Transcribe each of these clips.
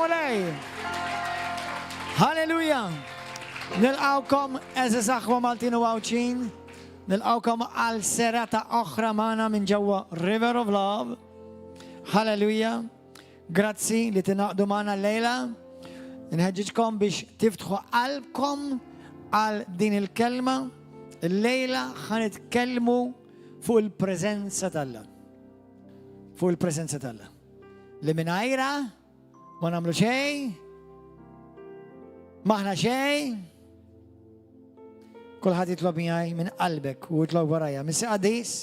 mulej. Halleluja. Nilqawkom eżis aħwa Maltin u għawċin. Nilqawkom għal serata oħra mana minn ġewwa River of Love. Halleluja. Grazzi li tinaqdu mana l-lejla. Nħeġġiġkom biex tiftħu qalbkom għal din il-kelma. Il-lejla ħanitkellmu fuq il-preżenza tal-Alla. Fuq il-preżenza tal-Alla. Li minajra ma nagħmlu xejn, maħna xejn. Kulħadd jitlob miegħi minn qalbek u jitlob warajja. Missi Qadis,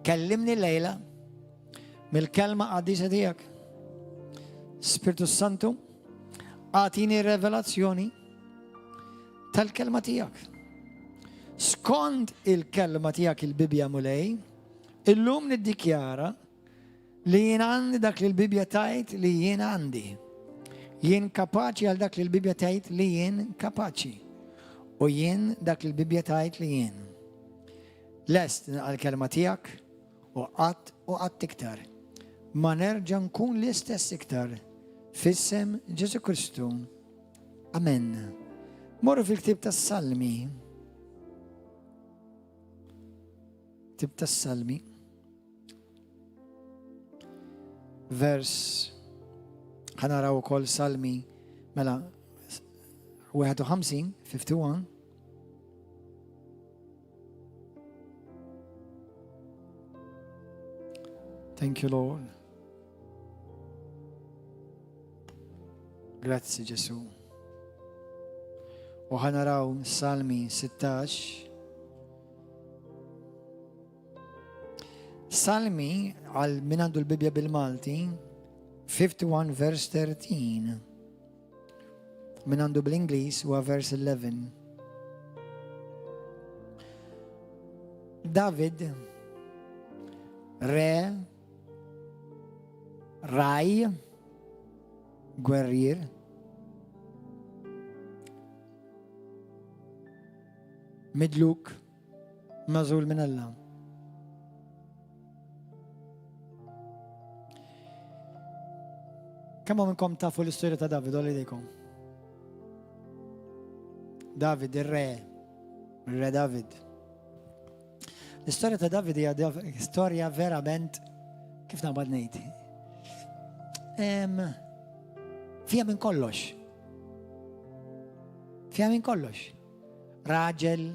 kellimni l-lejla mill-kelma qaddisa tiegħek. Spiritu Santu, għatini revelazzjoni tal-kelma tiegħek. Skont il-kelma tiegħek il-Bibja mulej, illum niddikjara li jien għandi dak li l-Bibja tajt li jien għandi. Jien kapaċi għal dak li l-Bibja tajt li jien kapaċi. U jien dak li l-Bibja tajt li jien. Lest għal-kelma tiegħek u qatt iktar. Ma nerġa' nkun l-istess iktar. Fissem Ġesu Kristu. Amen. Morru fil-ktib tas-Salmi. Ktib tas-Salmi. Vers ħanaraw ukoll Salmi mela 51, 51. Thank you, Lord. Grazzi Ġesu. U ħanaraw Salmi 16. Salmi għal min għandu l-Bibja bil-Malti 51 vers 13. Min għandu bil-Inglis huwa vers 11. David raj gwerrier midluk mażul minn Alla. Kemm minnkom tafu l-istorja ta' David, olli dejkom? David, il-re David. L-istorja ta' David hija istorja verament kif naqbad ngħid. Fija minn kollox. Fija minn kollox. Raġel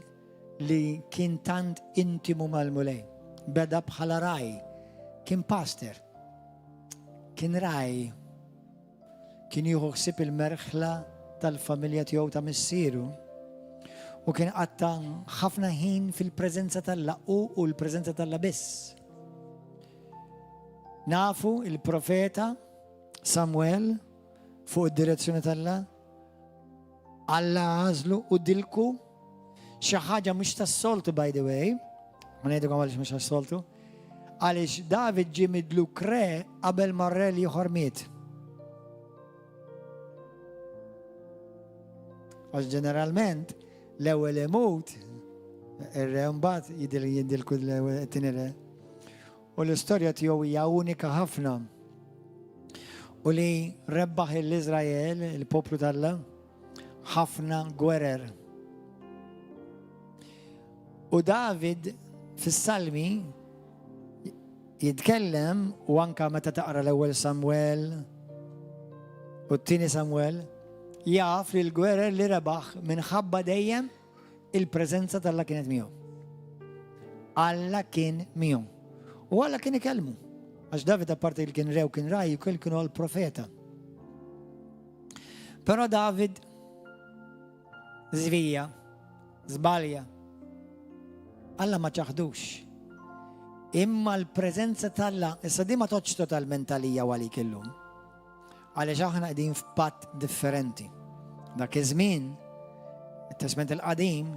li kien tant intimu mal-mulej. Beda bħala raj. Kien pastor. Kien raj. Kien jieħu ħsieb il-merħla tal-familja tiegħu ta' missieru. U kien qatta ħafna ħin fil-preżenza tal-Alla u l-preżenza tal-Alla biss. Nafu il-profeta Samuel fuq id-direzzjoni tal-Alla. Alla għażlu u dilku xi ħaġa mhux tas-soltu, by the way. Ma ngħidilkom għaliex mhux tas-soltu. Għaliex David ġie midluk re qabel ma r-re ieħor miet. Għax ġeneralment l-ewwel imut ir-re mbagħad jidilku t-tieni re. U l-istorja tiegħu hija unika ħafna. U li rebbaħ l-Iżrael, il-poplu tal-Alla, ħafna gwerer. U David fis-Salmi jitkellem u anka meta taqra l-ewwel Samuel u t-tieni Samuel jaf li l-gwerer li rebaħ minħabba dejjem il-preżenza tal-Alla kienet miegħu. Alla kien miegħu. U Alla kien ikellmu. Għax David apparti li kien rew kien raj, ukoll kienu l-profeta. Però David żvija, żbalja. Alla ma ċaħdux. Imma l-preżenza tal-Alla, issa di ma toċ totalment għalija għalik illum. Għaliex aħna qegħdin f'patt differenti. Dak iż-żmien, it-Testament il-qadim,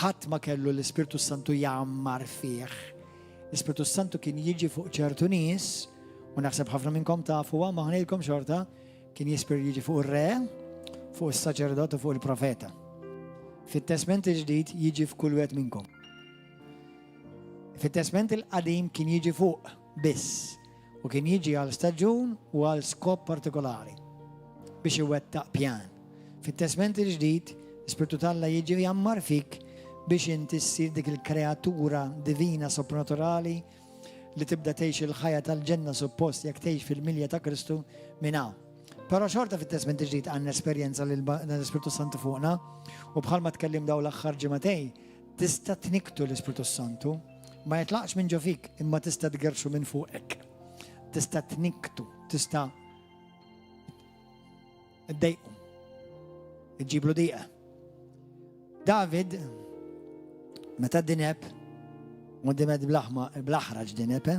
ħadd ma kellu l-Ispirtu Santu jgħammar fih. L-Ispirtu Santu kien jiġi fuq ċertu nies, u naħseb ħafna minnkom tafuha, ma ħnejlkom xorta, kien jiġi fuq ir-re, fuq is-saċerdot u fuq il-profeta. Fit-Testament il-ġdid jiġi f'kull wieħed minnkom. Fit-Testament il-qadim kien jiġi fuq biss. u kien jiġi għal staġun u għal skop partikolari biex iwettaq pjan. Fit-Testament il-ġdid, Spiritu tal-Alla jiġi jammar fik biex inti ssir dik il-kreatura divina soprannaturali li tibda tgħix il-ħajja tal-ġenna suppost jekk tgħix fil-milja ta' Kristu minn hawn. Però xorta fit-Testament il-ġdid għandna esperjenza l-Ispiritu Santu fuqna u bħalma tkellim daw l-aħħar ġimagħtej tista' tniktu l-Ispiritu Santu ma jitlaqx minn ġo fik imma tista' tgerxu minn fuqek. Tista' tniktu, tista' ddejqu, iġġiblu diqa. David, meta dineb, u dimed bl-aħraġ dineb,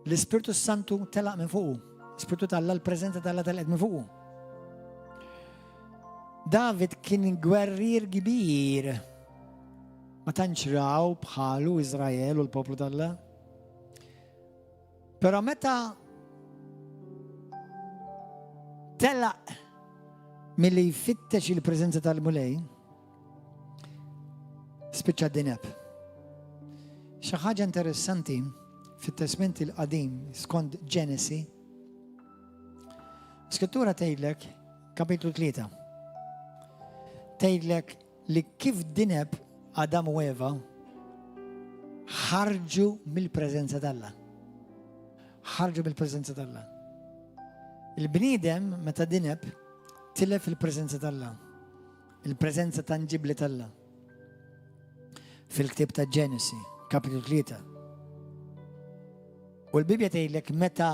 l-Ispiritu Santu telaq minn fuqu. L-Ispiritu tal-Alla, l-preżenza tal-Alla telqet minn fuqu. David kien gwerrier kbir. Ma tantx raw bħalu Iżrael u l-poplu tal-Alla. Però meta telaq milli jfittex il-preżenza tal-mulej, spiċċa d-dineb. Xi ħaġa interessanti fit-Testament il-qadim skont Ġenesi, Skrittura tgħidlek, kapitlu 3, tgħidlek li kif dineb Adam u Eva ħarġu mill-preżenza tal-Alla. Ħarġu mill-preżenza tal-Alla. Il-bniedem meta dineb tilef il-preżenza tal-Alla. Il-preżenza tanġibli tal-Alla. Fil-ktib ta' Ġenesi, kapitlu 3. U l-Bibja tgħidlek meta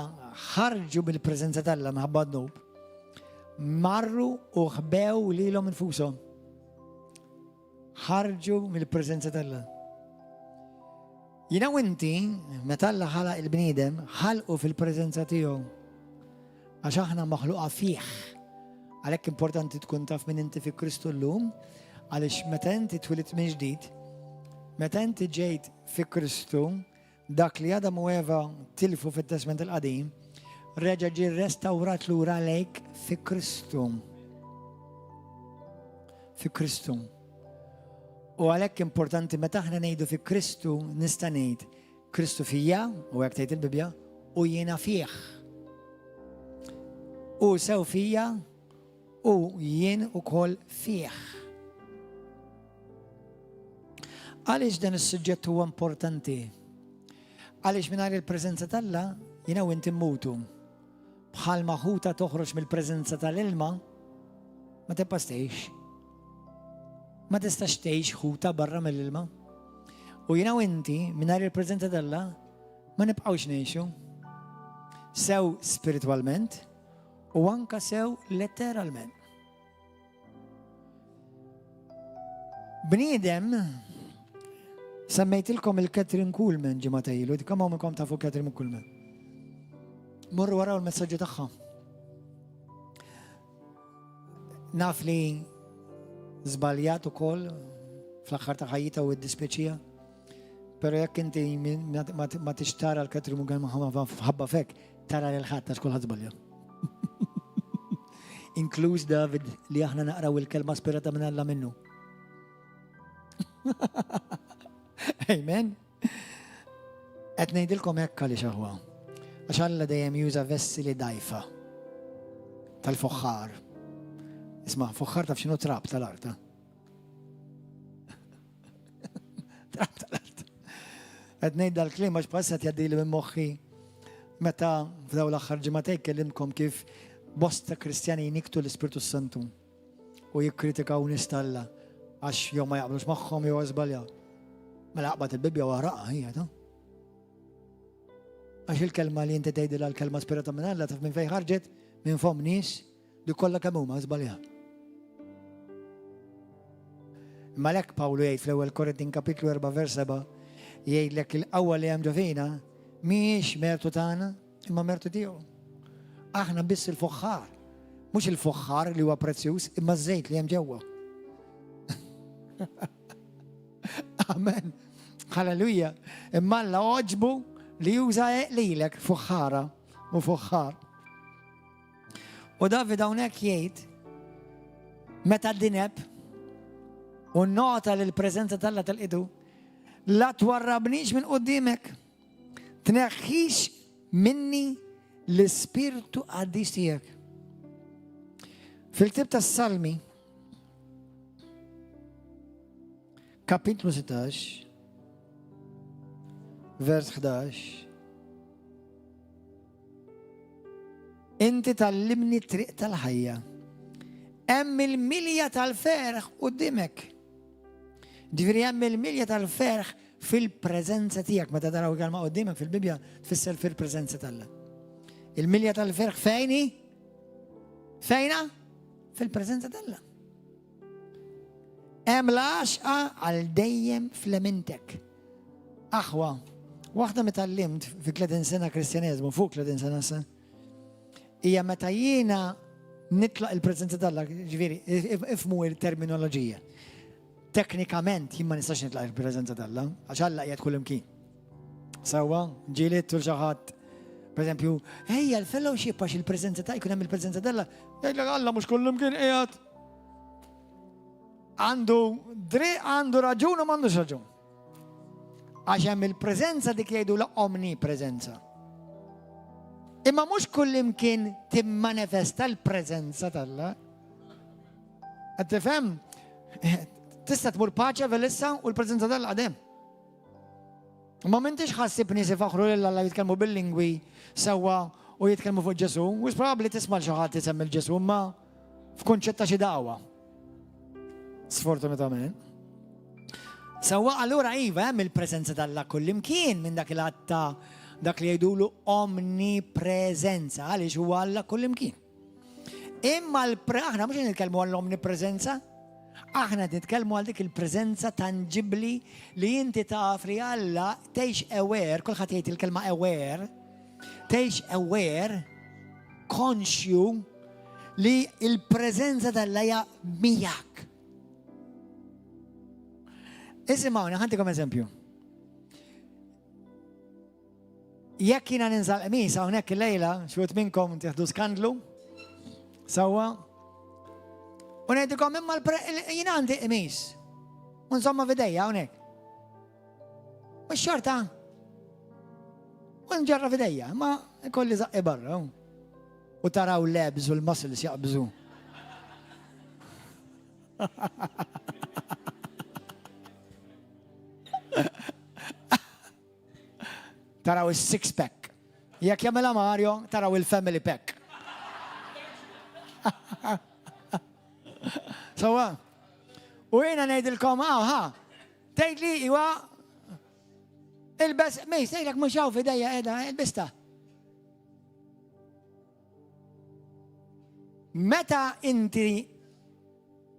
ħarġu mill-preżenza tal-Alla minħabba d-nub, marru u ħbew lilhom infushom. ħarġu mill-preżenza tal-Alla. Jiena u inti, meta Alla ħalaq il-bniedem, ħalqu fil-preżenza tiegħu. Għax aħna maħluqa fih. Għalhekk importanti tkun taf min inti fi Kristu llum, għaliex meta inti twilit minn ġdid, meta inti ġejt fi Kristu, dak li Adam u Eva tilfu fit-Testament il-qadim, reġa' ġie restawrat lura lejk fi Kristu. Fi Kristu. U għalhekk importanti meta aħna ngħidu fi Kristu nista' ngħid Kristu fija, u hekk tgħid il-Bibja, u jiena fih. U sew fija u jien ukoll fih. Għaliex dan is-suġġett huwa importanti? Għaliex mingħajr il-preżenza tal-Alla jiena u inti mmutu. Bħalma ħuta toħroġ mill-preżenza tal-ilma ma tippastejx. Ma tistax tgħix ħuta barra mill-ilma. U jiena u inti mingħajr il-preżenza tal-Alla ma nibqgħux ngħixu. Sew spiritwalment u anke sew letteralment. Bniedem semmejtilkom il-Kathryn Kuhlman ġimgħa ilu, kemm hawn minnkom tafu Kathryn Kuhlman. Morru waraw il-messaġġi tagħha. Naf li żbaljat ukoll fl-aħħar ta' ħajjita u d-dispjaċija. Però jekk inti ma tixtara l-Kathryn Kuhlman ħabba fek, tara lil ħadd għax kulħadd żbalja. Inkluż David li aħna naqraw il-kelma spirata minn Alla minnu. Amen. Qed ngħidilkom hekk għaliex aħwa. Għax Alla dejjem juża vessili dajfa tal-fuħħar. Isma' fuħħar taf x'inhu trab tal-art. Trab tal-art. Qed ngħid dal-kliem għax bħalissa tgħaddili minn moħħi meta f'daw l-aħħar ġimagħtej kellimkom kif bosta Kristjani jniktu l-Ispiritu Santu u jikkritikaw nies tal-Alla għax jew ma jaqblux magħhom jew żbaljaw. Mela aqbad il-Bibja waraqa hija ta'. Għax il-kelma li inti tgħidilha l-kelma spirata minn Alla taf minn fejn ħarġet minn fom nies li kollha kemm huma żbaljaw. Malek Pawlu jgħid fl-ewwel Korintin kapitlu 4 vers 7 jgħidlek il-qawwa li hemm ġo fina mhijiex mertu tagħna imma mertu tiegħu. Aħna biss il-fuħħar, mhux il-fuħħar li huwa prezzjuż imma ż-żejt li hemm ġewwa. Amen. Halleluja. Imma Alla oġbu li juża lilek fuħħara u fuħħar. U David hawnhekk jgħid meta dineb u nota l-preżenza tal-Alla tal-qidu لا توربنيش من قدامك، تنخيش مني السبيرتو قديس تياك. في الكتاب السلمي كابيتلو 16 فيرس 11 انت تعلمني طريقة الحياة، اعمل ملية الفارغ قدامك. ديفير يعمل ملية الفارغ في البريزنس تياك. متى ترى كلمة قدامك في البيبيا تفسر في البريزنس تاعنا. الملية الفارغ فاينة في البريزنس تاعنا. املاش على دايم فلامنتك. أخوة واحدة متعلمت في 30 سنة كريستيانيزم وفوق 30 سنة هي متى نطلع البريزنس تاعنا. جيفيري افهموا الترمينولوجية. تكنيكامنت ما نستطيعش نطلع البريزنس تاعنا عشان لا يدخل يمكن سوا جيلت والشغات بريزمبيو هي الفيلوشيب باش البريزنس تاعي يكون من البريزنس تاعنا. يقول لك الله مش كل يمكن ايات عنده رجون وما عندوش رجون عشان من البريزنس ديك يدوا له اومني بريزنسا. اما مش كل يمكن تمانيفست البريزنس تاعنا. انت فاهم؟ تستا تمر باچا فلسا والبريزنس تاعنا قدام. ما منتش خاصبني سيفخروا لله يتكلموا باللينغوي سوا ويتكلموا في الجسوم وش بروبلي تسمع شغلات تسمى الجسوم ما في كونشتا شي دعوة سفورتناتamente سوا allora ايوه من البريزنس تاعنا كل مكين من ذاك العتا ذاك اللي يدولوا اومني بريزنسا علاش هو الله كل مكين. اما احنا مش نتكلموا عن الاومني بريزنسا، احنا نتكلموا على ديك البريزنسا تانجبلي اللي انت تعرفي الله تعيش اوير. كل خطيتي الكلمه اوير تعيش اوير كونشيو للبريزنسا دالله مياك. اسمعوني هانتكم اسامبيو. يكينا ننزل اميس هناك الليله شوت منكم تاخذوا سكاندلو سوا وناديكم اما ينا عندي اميس ونصمم فيديا هناك مش شرط ونجرب فيديا ما كل زق برا وتراو اللابز والمسلس يقبزوه. تراو السكس باك ياك يعملها ماريو تراو الفاميلي باك. سوا وين نايد لكم ها تايد لي ايوا البس ميس تايد لك مشاو في دايا هذا البسته. متى انت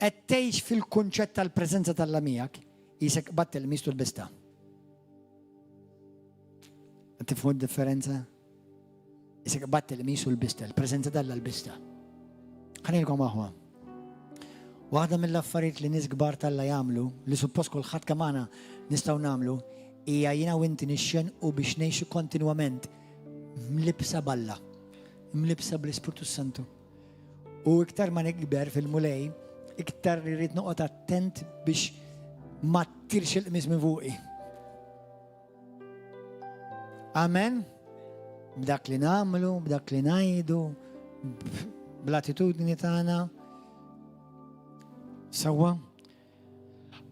اتيش في الكونشيتا البريزنسا تلميك يسك بطل ميستو البسته. تفهموا الديفرنسا؟ يسك بطل ميستو البسته البريزنسا تلا البسته. خليني لكم اهو واحدة من الافاريت اللي ناس كبار تلا يعملوا اللي سبوس كل خط كمان نستاو نعملوا اياينا وانت نشن وباش نعيشوا كونتينوامنت ملبسه بالله ملبسه بالسبيرتو سانتو. واكثر ما نكبر في المولاي اكثر يريد نقطة اتنت باش ما تطيرش القميص من فوقي. امين. بدك اللي نعمله بدك اللي نايدو بالاتيتودني تاعنا سوا.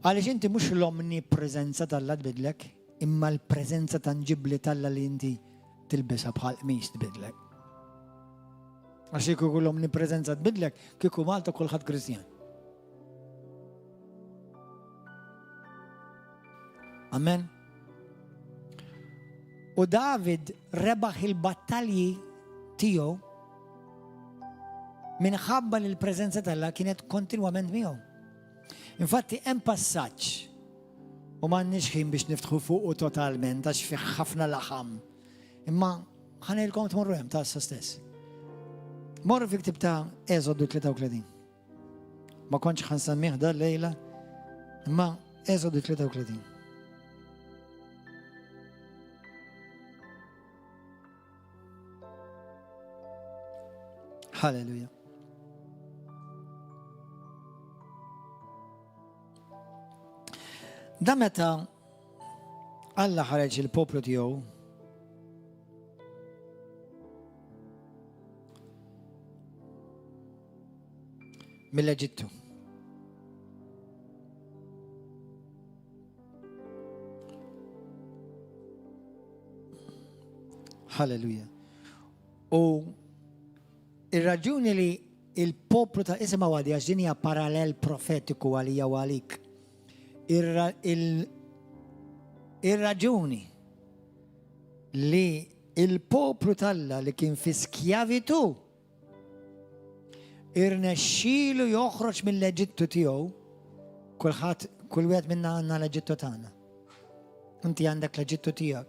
علاش انت مش لومني بريزنسا تاعلا تبدلك اما البريزنسا تنجبلي تاعلا اللي انت تلبسها بحال قميص تبدلك. عشان كيكو لومني بريزنسا تبدلك كيكو مالتك كل خد كريستيان. امين. ودافيد ربح الباتالي تيو من خبا للبريزنسا تاعلا كانت كونتينوامنت ميو. Infatti hemm passaġġ u m'għandniex ħin biex niftħu fuqu totalment għax fih ħafna laħam. Imma ħanilkom tmorru hemm ta' stess. Morru fi ktib ta' Eżodu 33. Ma kontx ħansemmih da lejla, imma Eżodu 33. Halleluja. Da meta Alla ħareġ il-poplu tiegħu mill-Eġittu. Halleluja. U ir-raġuni li il-poplu ta' isma' għadi għax din hija parallel profetiku għalija u għalik. Ir-raġuni li il-poplu talla li kien fi skjavitu irnexxielu joħroġ mill-Eġittu tiegħu, kull wieħed minna għandna l-Eġittu tagħna. Inti għandek l-Eġittu tiegħek.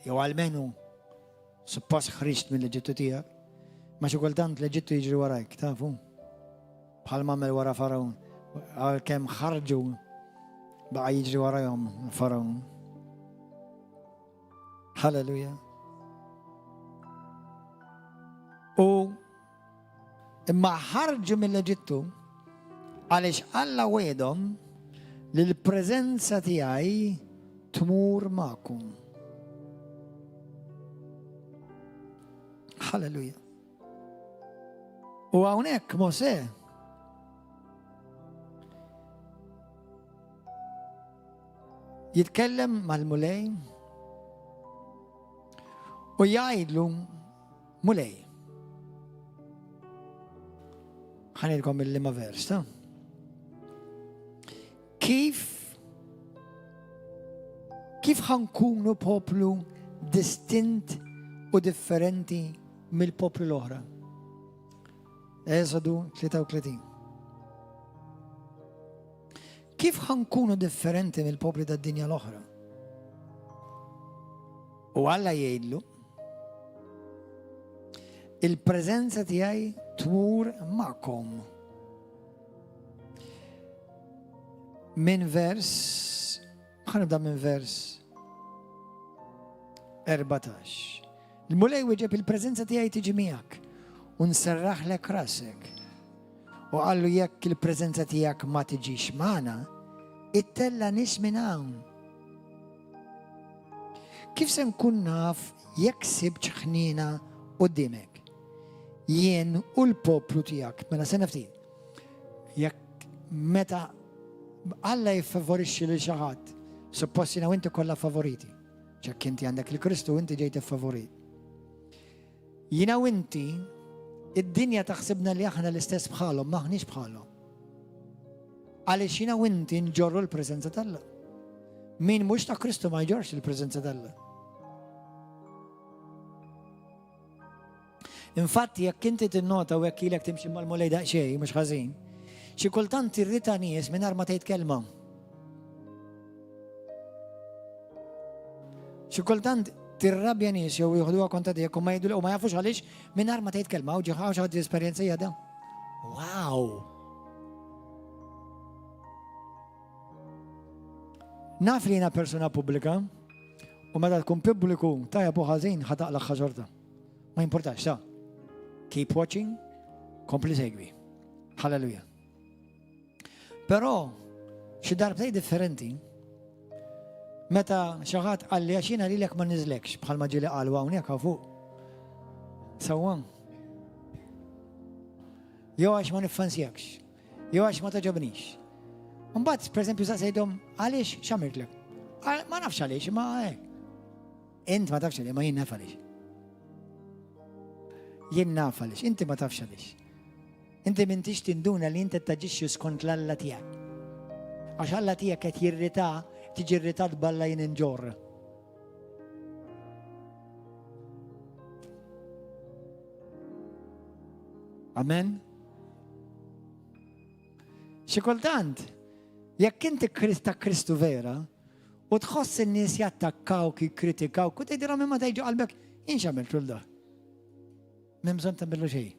Jew għalmenu suppost ħriġt mill-Eġittu tiegħek, ma xi kultant l-Eġittu jiġri warajk, tafu? Bħal m'għamel wara Farawn, għalkemm ħarġu baqa' jiġri warahom Farawn. Halleluja. U imma ħarġu mill-Eġittu għaliex Alla wedhom li l-preżenza tiegħi tmur magħkom. Halleluja. U hawnhekk Mosè jitkellem mal-mulej u jgħidlu mulej. ħanilkom il-lima vers, ta? Kif ħankunu poplu distint u differenti mill-poplu l-oħra? Eżodu 33. Kif ħankunu differenti mill-poplu tad-dinja l-oħra? U Alla jgħidlu il-preżenza tiegħi tmur magħkom. Min vers, ħanibda minn vers 14. Il-mulej wieġeb il-preżenza tiegħi tiġi miegħek u nserraħlek rasek. U qallu jekk il-preżenza tiegħek ma tiġix magħna, ittella nies minn hawn. Kif se nkun naf jekk sibx ħnina quddiemek? Jien u l-poplu tiegħek, mela se naftin. Jekk meta Alla jiffavorixxi lil xi ħadd, suppost jiena u inti kollha favoriti. Ċekk inti għandek il-Kristu u inti ġejt iffavorit. Jiena u inti id-dinja taħsibna li aħna l-istess bħalhom, maħniex bħalhom. Għaliex jiena u inti nġorru l-preżenza tal-Alla. Min mhux ta' Kristu ma jġorx il-preżenza tal-Alla. Infatti, jekk inti tinnota u jekk ilek timxi mal-mulej daqsxejn, mhux ħażin, xi kultant tirrita nies mingħajr ma tgħid kelma. Xi kultant tirrabja nies jew jieħduha kontra tiegħek u ma jgħidu u ma jafux għaliex mingħajr ma tgħid kelma u ġieħ xi ħadd esperjenza jgħadha. Wow! Naf li jiena persuna pubblika u meta tkun pubbliku tajjeb u ħażin ħataqlaq ħaġorta. Ma jimpurtax, sa. Keep watching, kompli segwi. Halleluja. Però xi darbtej differenti meta xi ħadd qalli għax jiena lilek ma niżlekx bħalma ġieli qalu hawnhekk fuq. Sewwa. Jew għax ma niffansjakx, jew għax ma taġobnix. Mbagħad pereżempju saqsejthom għaliex x'għamiltlek? Ma nafx għaliex, ma hekk. Int ma tafx għaliex, ma jien naf għaliex. Jien naf għaliex, inti ma tafx għaliex. Inti m'intix tinduna li inti taġixxi skont l-Alla tiegħek. Għax Alla tiegħek qed jirrita, tiġi irritat balla jien inġorr. Amen? Xi kultant, jekk inti ta' Kristu vera, u tħoss in-nies jattakkawk, jikkritikawk, u tgħidilhom imma tgħidu qalbek inx għamiltu l-da. M'hemm bżonn tagħmlu xejn.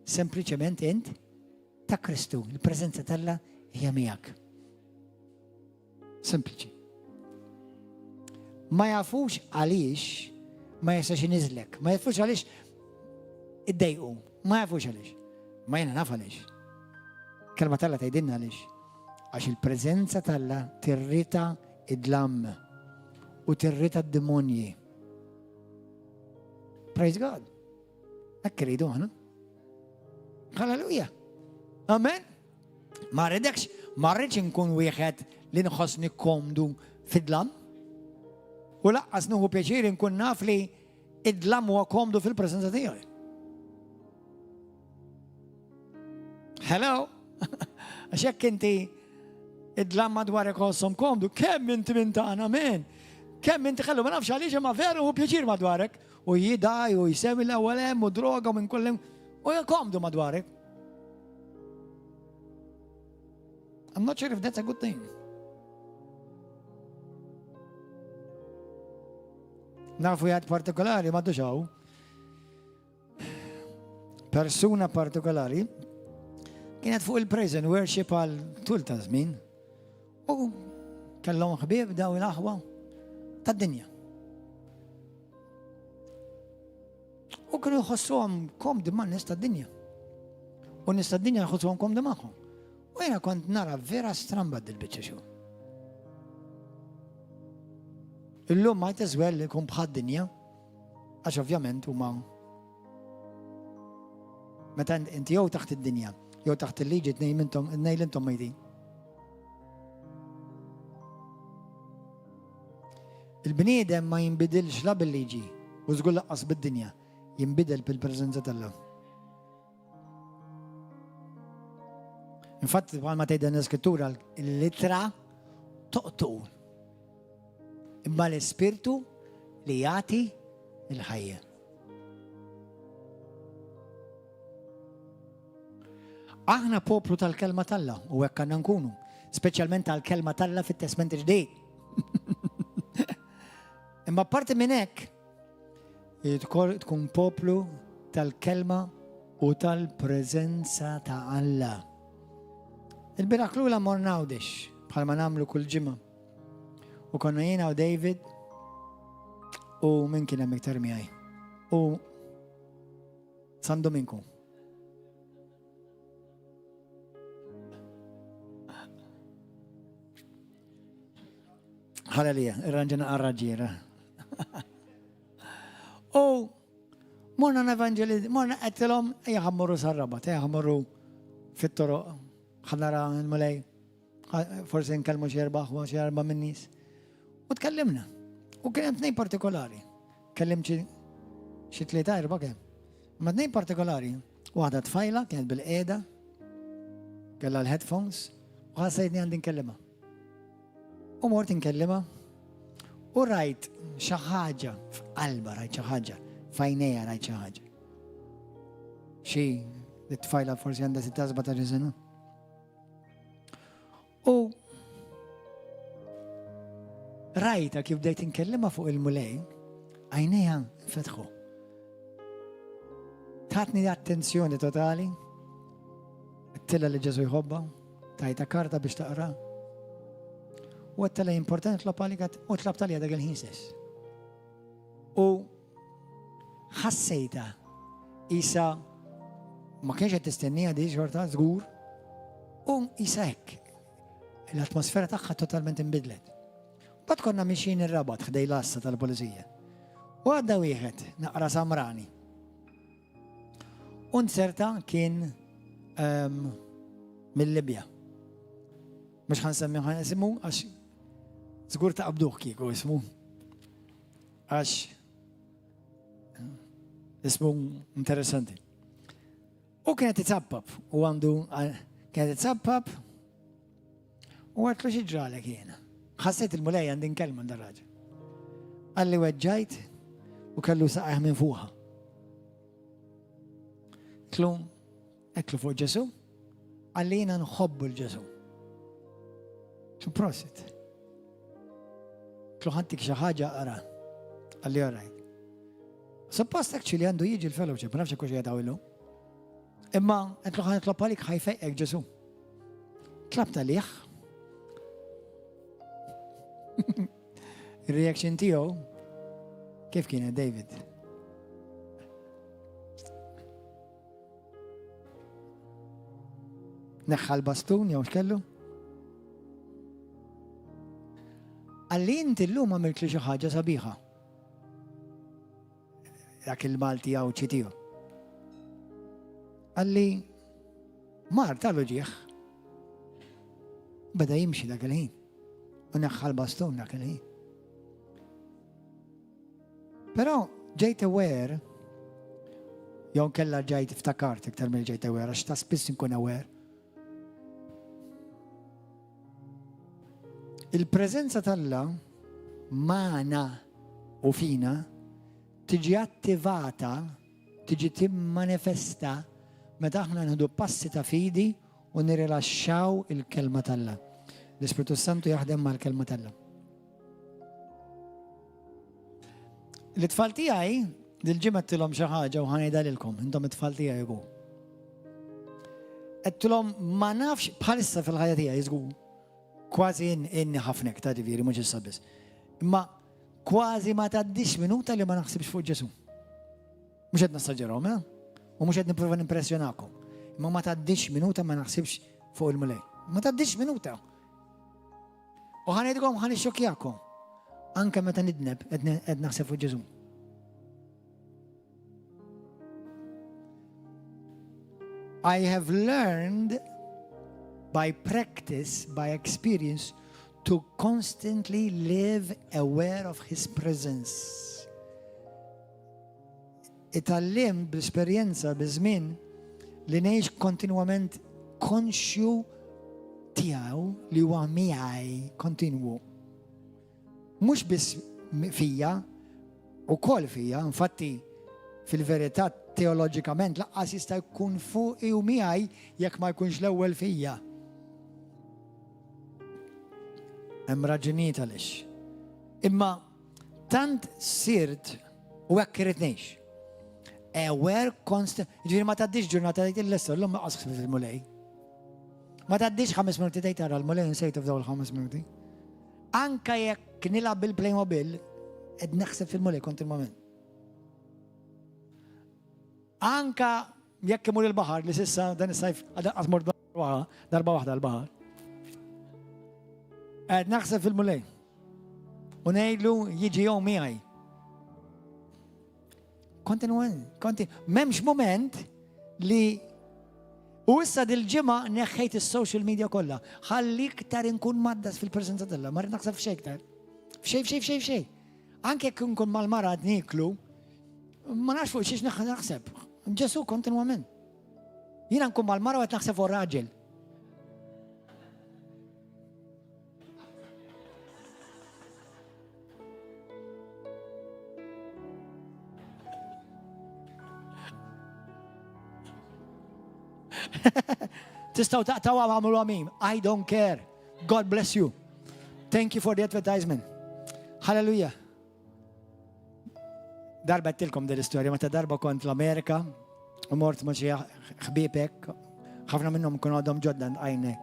Sempliċement int ta' Kristu, il-preżenza talla hija miegħek. Sempliċi. Ma jafux għaliex ma jistax iniżlek, ma jafux għaliex iddejqu, ma jafux għaliex. Ma jiena naf għaliex. Kelma talla tgħidilna għaliex. Għax il-preżenza talla tirrita id-dlam u tirrita d-demonji. Praise God. Ekk iridu aħna. Halleluja. Amen. Ma rridekx, ma rridx inkun wieħed li nħossni komdu fid-dlam. U laqqas nuhu pjaċir inkun naf li id-dlam huwa komdu fil-preżenza tiegħi. Hello? Għax jekk inti id-dlam madwarek ħossom komdu, kemm inti minn tagħna amen. Kemm inti ħellu ma nafx għaliex ma veru hu pjaċir madwarek u jidaj u jsewi l-ewwel hemm u droga u minn kullem u komdu madwarek. I'm not sure if that's a good thing. Nafu jgħad partikolari, ma duċaw. Persuna partikolari kienet fuq il-praise and worship għal tul ta' żmien u kellhom ħbieb daw il-aħwa tad-dinja. U kienu jħossuhom komdi ma' nies tad-dinja. U nies tad-dinja jħossuhom komdi magħhom. U jena kont nara vera stramba dil-bicċa xo. Illum ma jtizwel li kum bħad dinja, għax ovvjament huma meta inti jew taħt id-dinja, jew taħt il-liġi tnejlintom mejdi. Il-bniedem ma jinbidilx la bil-liġi u żgur laqqas bid-dinja, jinbidel bil-preżenza tal-Alla. Infatti, bħalma tgħidha l-Iskrittura, l-litra toqtul. Imma l-Ispirtu li jagħti il-ħajja. Aħna poplu tal-kelma tal-Alla u hekk għandna nkunu, speċjalment tal-kelma tal-Alla fit-Testament il-Ġdid. Imma parti minn hekk tkun poplu tal-kelma u tal-preżenza ta' Alla. Il-biraklu la morna għawdix, bħalma namlu kull ġimma. U konna jena u David, u minn kien hemmhekk termijaj. U San Dominku. Halleluja, irranġena għarraġira. U morna n-evangelizzi, morna għettilom, jaħammurru sarrabat, jaħammurru fit-toroq. ħannara il-mulej, forse nkellmu xi erba' min nies. U tkellimna. U kien hemm tnejn partikolari. Kellim xi tlieta erba' kemm. Ma tnejn partikolari. Waħda tfajla kienet bil-qiegħda, kellha l-headphones, u ħassejtni għandi nkellima. U mort nkellima u rajt xi ħaġa f'qalba, rajt xi ħaġa, f'għajnejha rajt xi ħaġa. Xi t-tfajla forsi għandha 16 sena. U rajta kif bdejt inkellima fuq il-mulej, għajnejha fetħu. Tatni attenzjoni totali, għattila li Ġesu jħobba, tajta karta biex taqra. U għattila importanti tlab u tlab talja dak il-ħinses. U ħassejta isa ma kienx qed tistennija di xorta żgur u isa hekk. L-atmosfera tagħha totalment inbidlet. Bad konna mixin ir-Rabat ħdej l-assa tal-pulizija. U għadda wieħed naqra Samrani. U nserta kien mill-Libja. Mhux ħansemmi ismu għax żgur ta' qabduh kieku ismu. Għax ismu interessanti. U kienet itsappab u għandu kienet itsappab u għatlu xieġralek jena. Ħassejt il-mulej għandin kelma d-darraġa. Għalli weġġajt u kellu saqaħ minn fuħa. Eklu fuq Ġesu, għalli jena nħobbu l-Ġesu. Xu prosit. Eklu ħantik xaħġa għara. Għalli għarajt. Suppost actually għandu jiġi l-fellowship, ma nafx kux jgħadaw Imma eklu ħanitlob għalik ħajfejqek Ġesu. Tlab tal-liħ. Il-reaction tiegħu kif kienet David? Neħħa l-bastun jew x'kellu? għalli inti l-lum għamilt li xi ħaġa sabiħa. Dak il-Malti għaw ċitiju. Għalli, mar tal ġieħ. Bada jimxi dak il-ħin. U neħħal bastun dak il-ħin. Pero ġejt aware, jew kella ġejt iftakart iktar mill ġejt aware, għax ta' spiss nkun aware. Il-preżenza tal-Alla magħna u fina tiġi attivata, tiġi timmanifesta meta aħna nħdu passi ta' fidi u nirilaxxaw il-kelma tal-Alla. L-Ispiritu Santu jaħdem mal-kelma tal-Alla. L-tfal tiegħi dil-ġimgħa qedtilhom xi ħaġa u ħanejda lilkom, intom it-tfal tiegħi jgħu. Qedtilhom ma nafx bħalissa fil-ħajja tiegħi żgur. Kważi inni ħafnek ta' ġifieri mhux issa biss. Imma kważi ma tgħaddix minuta li ma naħsibx fuq Ġesu. Mhux qed nassaġġerhom, u mhux qed nipprova nimpressjonakom. Imma ma tgħaddix minuta ma naħsibx fuq il-mulej. Ma tgħaddix minuta. U ħanejdkom ħanixxokkjakom. Anke meta nidneb qed naħseb fuq Ġesu. I have learned by practice, by experience, to constantly live aware of His presence. Itallim bl-esperjenza biżmien li ngħix kontinwament konxju tiegħu li huwa miegħi kontinwu. Mhux biss fija, ukoll fija, infatti fil-verità teoloġikament laqqas jista' jkun fuqi u miegħi jekk ma jkunx l-ewwel fija. Hemm raġunijiet għaliex. Imma tant sirt u hekk irid ngħix. Aware constant. Ġifieri ma tgħaddix ġurnata tgħid il-lester l-lum ma qasx fil-mulej. Ma tgħaddix 5 minuti tgħid tara l-mulej nsejtu f'daw il-5 minuti. Anka jekk nilgħab bil-Playmobil qed naħseb fil-mulej kontinwament. Anka jekk imur il-baħar li s'issa dan is-sajf qatt mort darba waħda l-baħar. Qed naħseb fil-mulej. U ngħidlu jiġi jew miegħi. M'hemmx mument li u issa dil-ġimgħa neħħejt is-social media kollha. Ħalli iktar inkun maddas fil-preżenza tagħha, ma rrid naħseb f'xejn iktar. F'xejn. Anke jekk inkun mal-mara qed niklu, ma nafx fuq xiex naħseb. Ġesu kontinwament. Jiena nkun mal-mara qed naħseb fuq raġel. Tistaw taqtaw għamlu għamim. I don't care. God bless you. Thank you for the advertisement. Hallelujah. Darba għettilkom dil-istoria, meta darba kont l-Amerika, u mort maċi xbibek, ħafna minnom kun għadhom ġoddan għajne.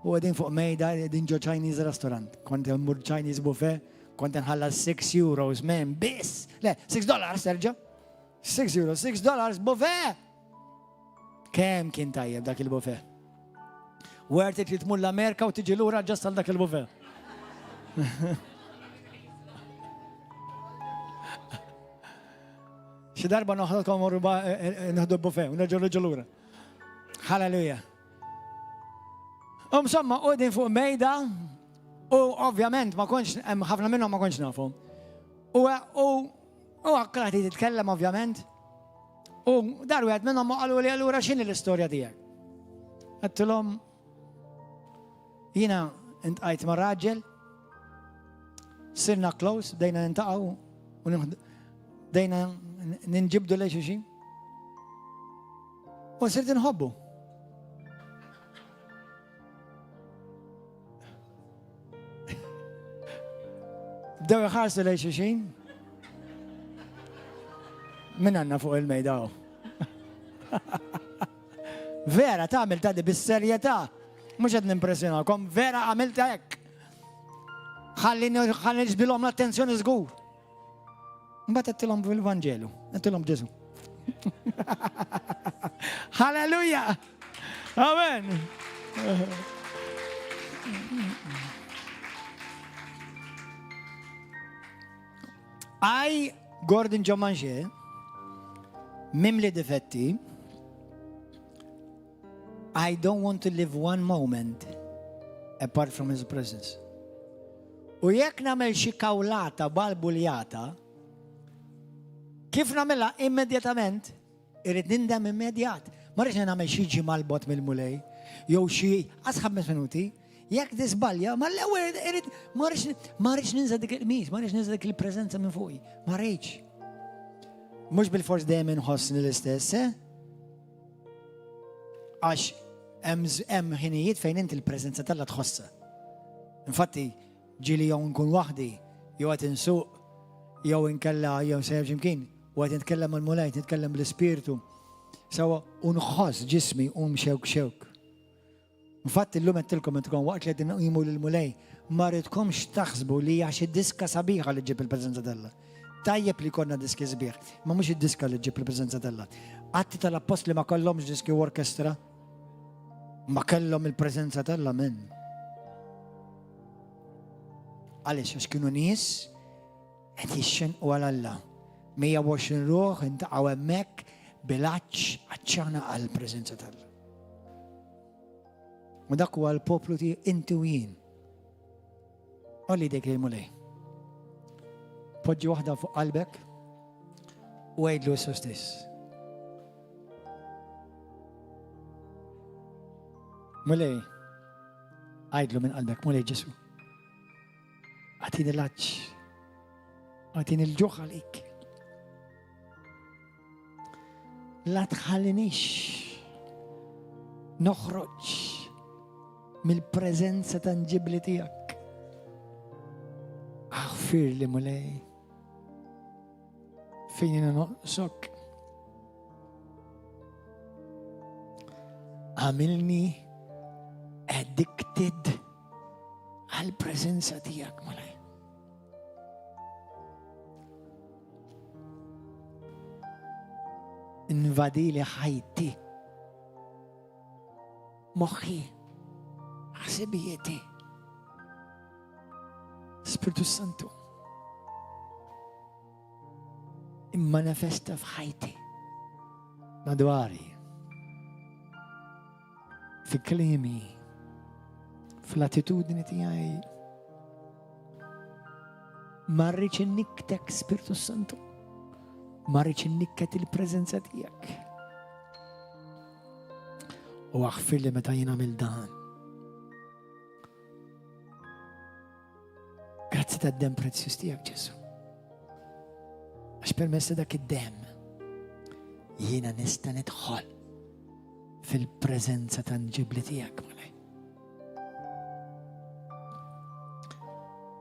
U għedin fuq mejda, għedin ġo Chinese restaurant. Kont mur Chinese buffet, kont nħalla 6 euros, men, bis. Le, $6, Sergio. 6 euros, $6 buffet. Kem kien tajjeb dak il-buffet? Worth it li tmur l-Amerika u tiġi lura ġast għal dak il-buffet. Xi darba noħodkom naħdu buffet u nerġgħu lura. Halleluja. Insomma, qegħdin fuq mejda u ovvjament ma kontx ħafna minnhom ma kontx nafu. U akkrati titkellem ovvjament. U daru għed minna ma għallu li għallura xini l-istoria tijak. Għattilom, jina intqajt ma raġel, sirna close, dejna nintaqaw, dejna ninġibdu lej xuxin. U sirt nħobbu. Bdew jħarsu lej xuxin. Min għanna fuq il-mejdaw. Vera, ta' għamil ta' di bis-serjetà. Mux għed nimpressjonakom, vera għamil ta' ek. Ħalli ġbilom l-attenzjoni zgur. Mbat għattilom fil-Vangelu, għattilom Ġesu. Halleluja! Amen! I, Gordon Jumanji, mimli difetti, I don't want to live one moment apart from His presence. U jekk namel xi kawlata balbuljata, kif namela immedjatament, irrid nindem immedjat. Ma rridx nagħmel xi ġi malbot mill-mulej, jew xi għasħab minuti, jekk disbalja, ma l-ewwel irid ma rridx ninsa dik il-qmis, ma rridx ninsa dik il-preżenza minn fuqi, ma rridx. Mhux bil-fors dejjem inħossni l-istess, Għax hemm ħinijiet fejn inti l-preżenza talla tħossha. Infatti, ġili jew nkun waħdi, jew qed insuq, jew inkella jew sejjer x'imkien, u qed nitkellem mal-mulej, nitkellem bl-ispirtu. Sewa unħoss ġismi xewk. Infatti llum qedtilkom intkom waqt li qed inqimu lill-mulej, ma rridkomx taħsbu li hija xi diska sabiħa li ġib il-preżenza tella. Tajjeb li konna diski sbieħ, ma mhux id-diska li ġib il-preżenza tella. Għatti tal-appost li ma kellhomx diski orkestra, ma kellhom il-preżenza tella minn. Għaliex għax kienu nies qed jixxenqu għal Alla. 120 ruħ intaqgħu hemmhekk bil-għaġġ għaċċana għall-preżenza talla. U dak huwa l-poplu tiegħi inti u jien. Olli dik il-mulej. Poġġi waħda fuq qalbek u għejdlu issu stess. Mulej, għajdlu minn qalbek, mulej Ġesu. Għatini l-għaġġ, għatini l-ġuħ għalik. La tħallinix noħroġ mill-preżenza tanġibli tiegħek. Aħfir li mulej. Fejn jiena noqsok. Għamilni addicted għall-preżenza tiegħek mulej. Invadili ħajti, moħħi, ħsibijieti. Spiritu Santu, immanifesta f'ħajti, madwari, fi klimi, fl-attitudni tiegħi. Ma rridx niktek, Spiritu Santu. Ma rridx nikket il-preżenza tiegħek. U aħfir li meta jien għamil dan. Grazzi tad-dem prezzjuż tiegħek, Ġesu. Għax permezz dak id-dem jiena nista' nidħol fil-preżenza tanġibli tiegħek mulej.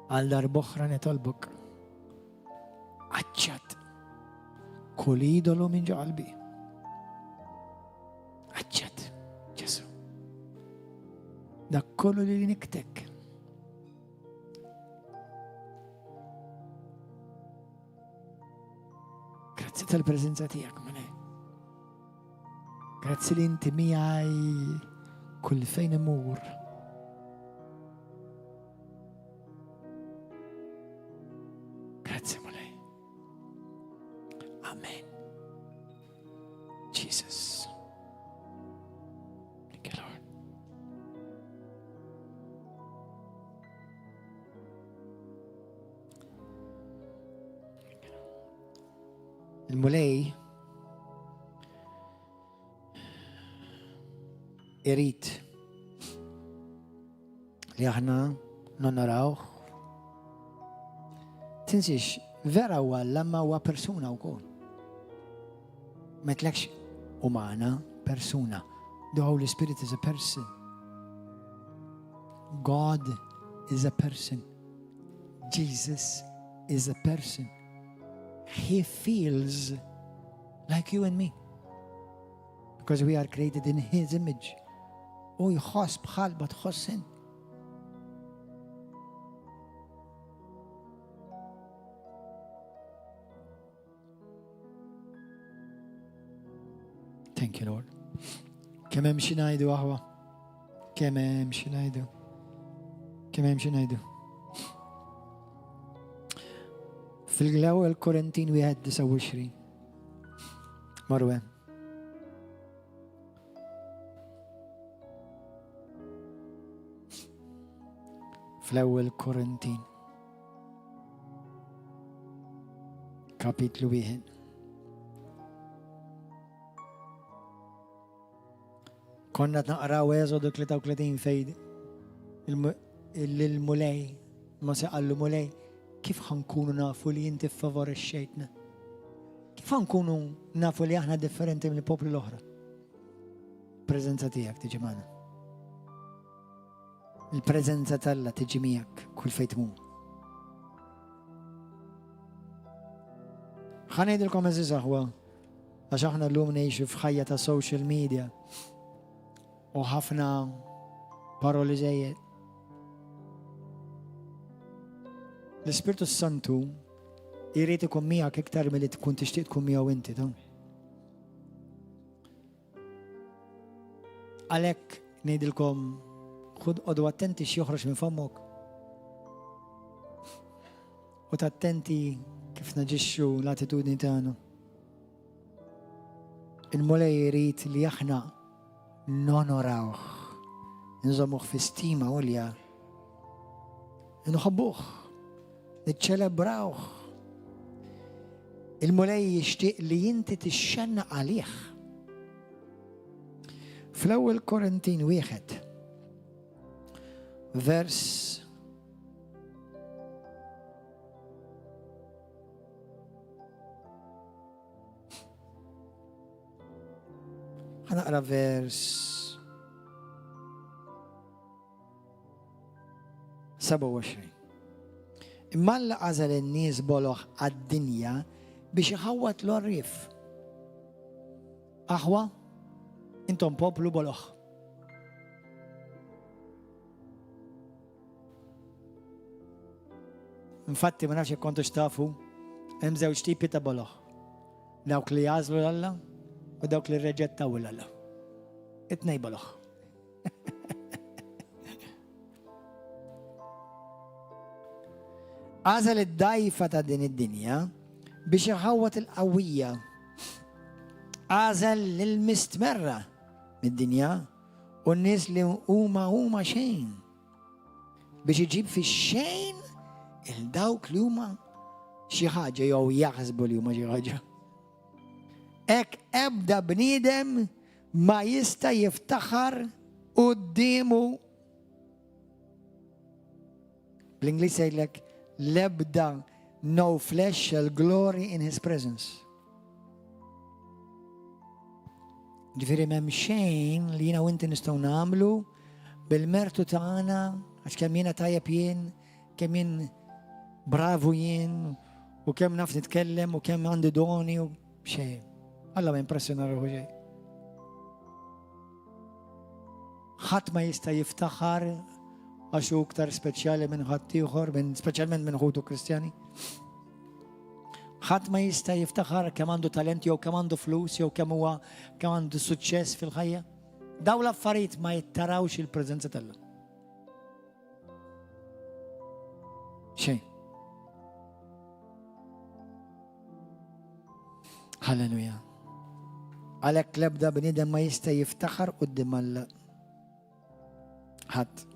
Għal darb'oħra nitolbok aċċat kull idolu minn ġo qalbi. Aċċat, Ġesu. Dak kollu li niktek. Grazzi tal-preżenza tiegħek mulej. Grazzi li inti miegħi kull fejn imur. Grazzi mulej. Amen. Jesus. Thank you, Lord. Il-mulej irid li aħna nonnorawh. Tinsix, vera huwa lamma huwa persuna wkoll. Ma tlekx umana, persuna. The Holy Spirit is a person. God is a person. Jesus is a person. He feels like you and me. Because we are created in His image. U jħoss bħal ma tħoss int. Thank you, Lord. Kemm hemm xi ngħidu aħwa. Kemm hemm xi ngħidu. Kemm hemm xi ngħidu. fil-Ewwel Korintin 1:29. Marwen. Fl-Ewwel Korintin. Kapitlu 1. Konna naqraw Eżodu 33 fejd il-mulej ma seqallu mulej kif ħankunu nafu li inti ffavorixxejtna? Kif ħankunu nafu li aħna differenti mill-popli l-oħra? Preżenza tiegħek tiġi magħna. Il-preżenza talla tiġi miegħek kull fejn tmur. Ħanejdilkom eżiż aħwa għax aħna llum ngħixu f'ħajja ta' social media u ħafna paroli żejjed. L-Ispirtu Santu jrid ikun miegħek iktar milli tkun tixtieq tkun miegħu inti ta'. Għalhekk ngħidilkom ħodu attenti x'joħroġ minn fomok. U attenti kif naġixxu l-attitudni tagħna. Il-mulej jrid li aħna nonorawh, nżommuh fi stima għolja, nħobbuh, niċċelebrawh. Il-mulej jixtieq li inti tixxenna għalih. Fl-Ewwel Korintin 1, vers 27. Imma Alla għażel in-nies boloħ għad-dinja biex iħawwat l-orrif. Aħwa, intom poplu boloħ. Infatti ma nafx jekk kontux tafu, hemm żewġ tipi ta' boloħ. Dawk li jażlu l-Alla u dawk li rreġettaw l-Alla. It-tnejn boloħ. Għażel id-dajfa ta' din id-dinja biex iħawwat il-qawwija. Għażel l-mistmerra mid-dinja u n-nies li huma xejn biex iġib fix-xejn il-dawk li huma xi ħaġa jew jaħsbu li huma xi ħaġa. Hekk ebda bniedem ma jista' jiftaħar qudiemu. Bl-Ingliż jgħidlek lebda no flesh shall glory in his presence. Ġifieri m'hemm xejn li jiena u inti nistgħu nagħmlu bil-mertu tagħna għax kemm jiena tajjeb jien, kemm jien bravu jien u kemm naf nitkellem u kemm għandi doni u xejn. Alla ma impressjona ruħu xejn. Ħadd ma jista' jiftaħar għax hu iktar speċjali minn ħadd ieħor, speċjalment minn ħutu Kristjani. Ħadd ma jista' jiftaħar kemm għandu talent jew kemm għandu flus jew kemm għandu suċċess fil-ħajja. Daw l-affarijiet ma jittarawx il-preżenza tagħha. Xejn. Halleluja. Għalhekk l-ebda bniedem ma jista' jiftaħar quddiem Alla. Ħadd.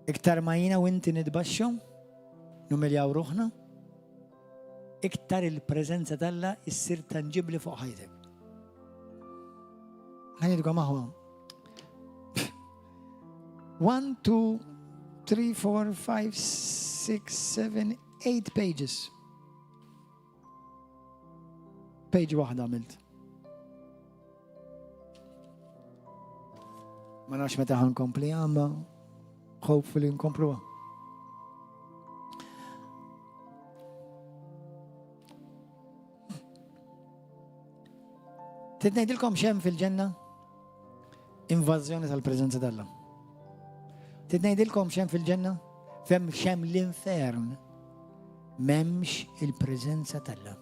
Iktar ma jiena u inti nitbaxxu, numiljaw ruħna, iktar il-preżenza tagħha issir tanġibli fuq ħajtek. Ħanidkom aħwa. 1, 2, 3, 4, 5, 6, 7, 8 pages. Page waħda għamilt. Ma nafx meta ħankompli għamma, hopefully nkompluha. Tidnejdilkom xem fil-ġenna? Invażjoni tal-preżenza tagħha. Tidnejdilkom xem fil-ġenna? Fem xem l-infern? M'hemmx il-preżenza tagħha.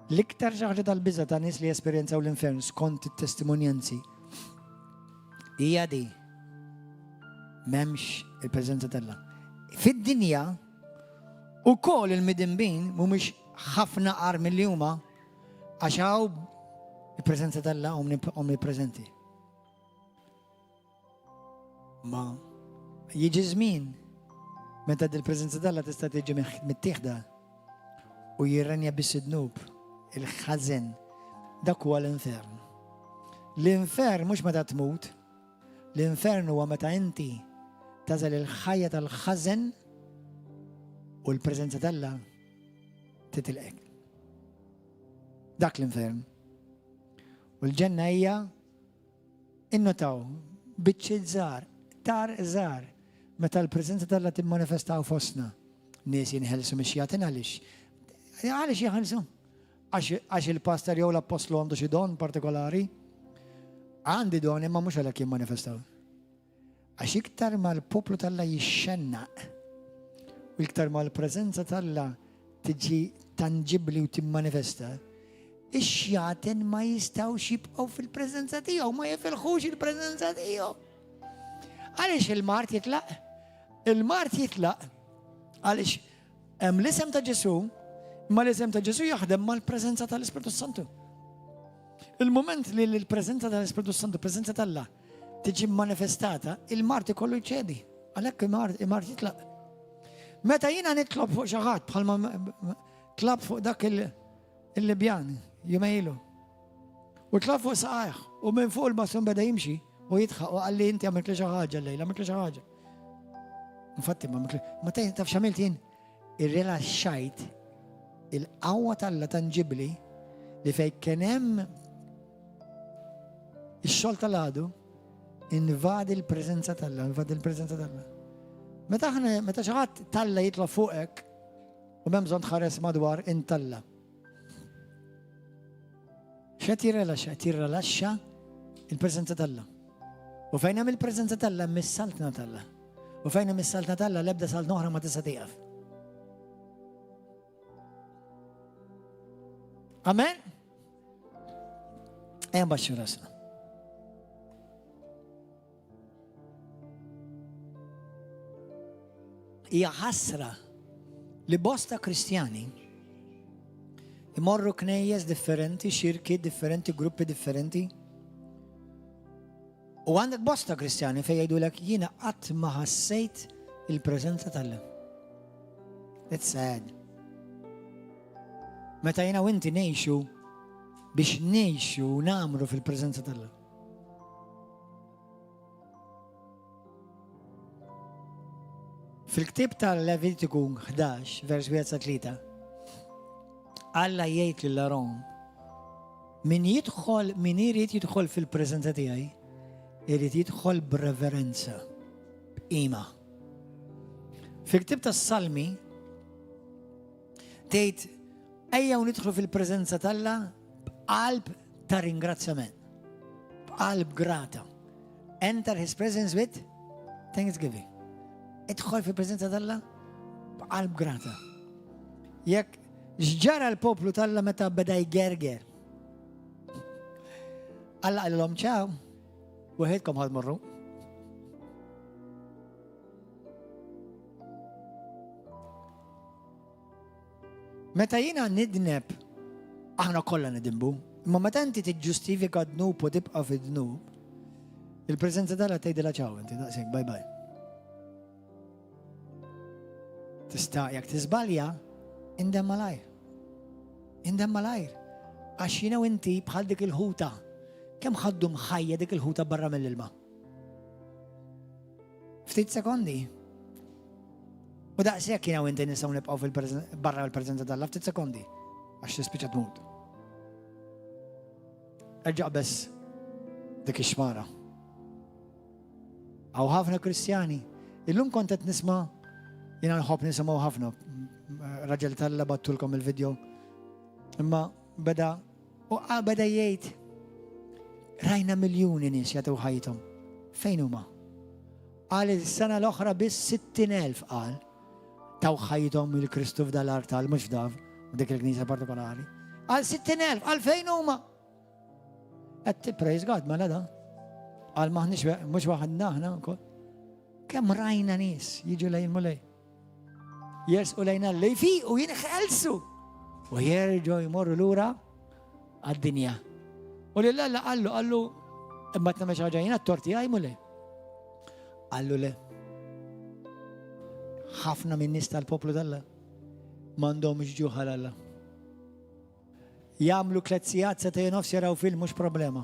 L-iktar ħaġa tal-biża ta' nies li esperjenzaw l-infern skont it-testimonjanzi hija di m'hemmx il-preżenza tal-Alla. Fid-dinja ukoll il-midinbin mhumiex ħafna qar milli huma għax hawn il-preżenza tal-Alla omnipreżenti. Ma jiġi żmien meta il-preżenza tal-Alla tista' tiġi mittieħda u jirrenja bis-sidnub, il-ħażen, dak huwa l-infern. L-infern mhux meta tmut, l-infern huwa meta inti tażel il-ħajja tal-ħażen u l-preżenza tal-Alla titilqek. Dak l-infern. U l-ġenna hija innotaw biċċiet żgħar, tar żgħar, meta l-preżenza tal-Alla timmanifestaw fostna. Nies jinħelsu mix-xjatin għaliex? Għaliex jinħelsu? Għax il-pastor jew l-apostlu għandu xi don partikolari? Għandi don imma mhux għalhekk jimmanifestaw. Għax iktar ma l-poplu tal-Alla jixxennaq u iktar ma l-preżenza tal-Alla tiġi tangibli u timmanifesta, ix-xjatin ma jistgħux jibqgħu fil-preżenza tiegħu, ma jifilħux il-preżenza tiegħu. Għaliex il-Mart jitlaq? Il-Mart jitlaq għaliex hemm l-isem ta' Ġesu, ma l-isem ta' Ġesu jaħdem mal-preżenza tal-Ispiritu Santu. Il-moment li l-preżenza tal-Ispiritu Santu, preżenza tal-Alla, tiġi manifestata, il-Mart ikollu jċedi. Għalhekk il-Mart jitlaq. Meta jiena nitlob fuq xi ħadd bħalma tlab fuq dak il-Libjan jumejlu. U tlab fuq saqajh u minn fuq il-basum beda jimxi u jitħaq u għalli inti għamilt li xi ħaġa llejla, għamilt li xi ħaġa. Infatti ma taf x'għamilt jien? Irrilaxxajt il-qawwa tal-Alla tanġibli li fejn kien hemm ix-xogħol tal-għadu invadi l-preżenza tal-Alla, invadi l-preżenza tal-Alla. Meta xi ħadd Alla jitla fuqek u m'hemm bżonn tħares madwar intalla. X'qed jirrilaxxa? Qed jirrilaxxa il-preżenza tal-Alla. U fejn hemm il-preżenza tal-Alla hemm is-saltna tal-Alla. U fejn hemm is-saltna tal-Alla l-ebda salt oħra ma tista' tieqaf. Amen? Ejja baxxu rasna. Hija ħasra li bosta Kristjani imorru knejjes differenti, xirki differenti, gruppi differenti. U għandek bosta Kristjani fejn jgħidulek jiena qatt ma ħassejt il-preżenza tal-Alla. That's sad. Meta jiena u inti ngħixu biex ngħixu u nagħmlu fil-preżenza tal-Alla. Fil-ktib tal-Levitiku 11, vers 1-3, Alla jgħid lil Aron, min irid jidħol fil-preżenza tiegħi, irid jidħol b'reverenza, b'qima. Fil-ktib tas-Salmi tgħid ejjew nidħlu fil-preżenza tal-Alla b'qalb ta' ringrazzjament, b'qalb grata. Enter his presence with thanksgiving. Idħol fil-preżenza tal-Alla b'qalb grata. Jekk x'ġara l-poplu tal-Alla meta beda jgerger. Alla qalilhom ċaw, weħedkom ħad morru. Meta jiena nidneb, aħna kollha nidinbu, imma meta inti tiġġustifika dnub u tibqa' fid-dnub, il-preżenza tal-Alla tgħidilha ċaw inti daqshekk bye bye. Tista' jekk tiżbalja, indem malajr. Indem malajr. Għax jiena u inti bħal dik il-ħuta. Kemm ħaddu mħajja dik il-ħuta barra mill-ilma? Ftit sekondi. U daqshekk jiena u inti nistgħu nibqgħu barra mill-preżenza tal-Alla ftit sekondi għax tispiċċa tmut. Erġa' biss dik ix-xmara. Hawn ħafna Kristjani. Illum kont qed nisma' jiena nħobb nisimgħu ħafna raġel tal-Alla battulkom il-video. Imma beda jgħid rajna miljuni nies jagħtu ħajthom. Fejn huma? Qal is-sena l-oħra biss 60,000 qal taw ħajthom il-Kristu f'dal artal mhux f'Dav, dik il-Knisja partikolari. Qal 60,000, qal fejn huma? Qed praise God mela da. Qal maħniex mhux waħedna aħna wkoll. Kemm rajna nies jiġu lejn mulej. Jersqu lejna l-lejfi u jinħelsu. U jerġgħu jmorru lura għad-dinja. U li l-alla għallu, imma t-nameċ ħagġa jina t-torti għaj mulej. Għallu le. ħafna minn nies tal-poplu dalla m'għandhom ġuħa l-alla. Jagħmlu klezzijat sa tejn nofs jaraw film mhux problema.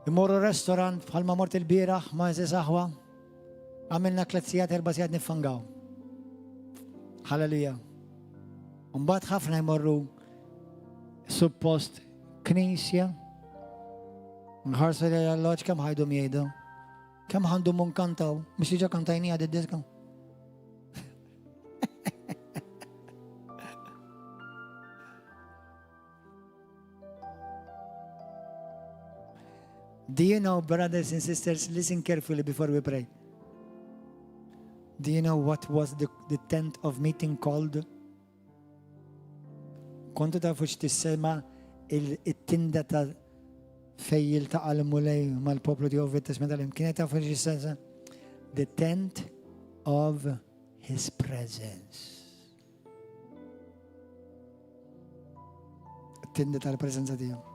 Imorru restorant bħalma mort il-bieraħ ma' eżis aħwa. Għamilna klezzijat 4 sigħat niffangaw. Halleluja. Mbagħad ħafna jmorru suppost knisja. Nħarsu li l-loġ kemm ħajdu jgħidu. Kemm ħandu mun kantaw. Mux jiġa kantajni għad id-diska. Do you know, brothers and sisters, listen carefully before we pray. Do you know what was the tent of meeting called? Kontu tafu x'tissema il-tinda ta' fej jiltaqa l-mulej mal-poplu di Ovid tisma tal-im. Kienet tafu x'tissema? The tent of His presence. Tinda tal-prezenza tiegħu.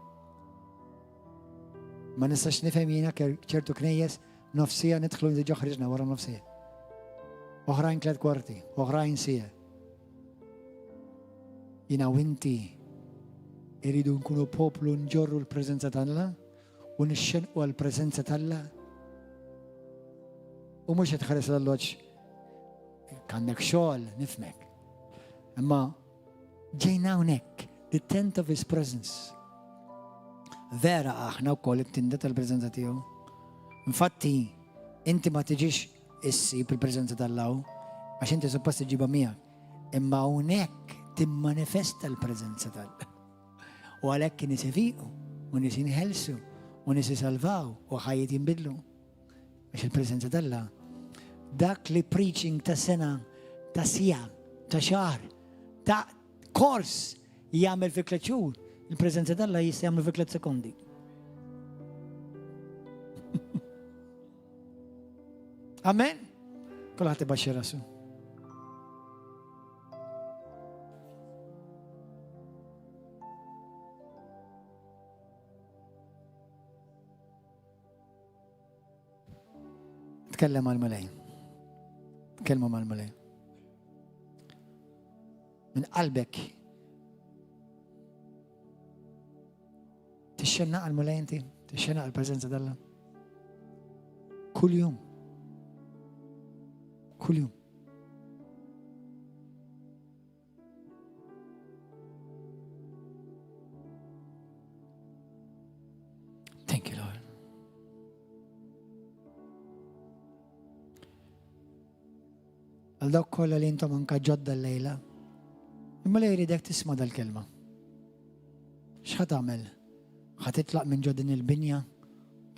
Ma nistax nifhem jiena ċertu knejjes nofsija nidħlu ndiġu ħriġna wara nofsija. Oħrajn 3 kwarti, oħrajn sija. Jiena u inti iridu nkunu poplu nġorru l-preżenza tagħna u nixxenqu għall-preżenza tagħna. U mhux qed tħares l-alloġġ għandek xogħol nifmek. Imma ġejna hawnhekk, the tent of His presence. Vera aħna wkoll it-tinda tal-preżenza tiegħu. Infatti, inti ma tiġix issib il-preżenza tal-Law għax inti suppost tiġibha miegħek. Imma hawnhekk timmanifesta l-preżenza tal-Law. U għalhekk nies ifiqu, u nies inħelsu, u nies isalvaw, u ħajjiet jinbidlu. Għax il-preżenza tal-Law. Dak li preaching ta' sena, ta' sija, ta' xahar, ta' kors jagħmel fi 3 xhur. Il-preżenza tal-Alla jista' jagħmlu fi 3 sekondi. Amen? Kulħadd ibaxxi rasu. Tkellem mal-mulej. Tkellmu mal-mulej. Min qalbek tixxenna għal-mulej inti, tixxenna għal-preżenza d'Alla. Kull jum. Kull jum. Thank you, Lord. Għal dawk kollha li intom anka ġodda l-lejla, imma jridek tisma' dal-kelma. X'ħad tagħmel? ħad titlaq minn ġodin il-binja,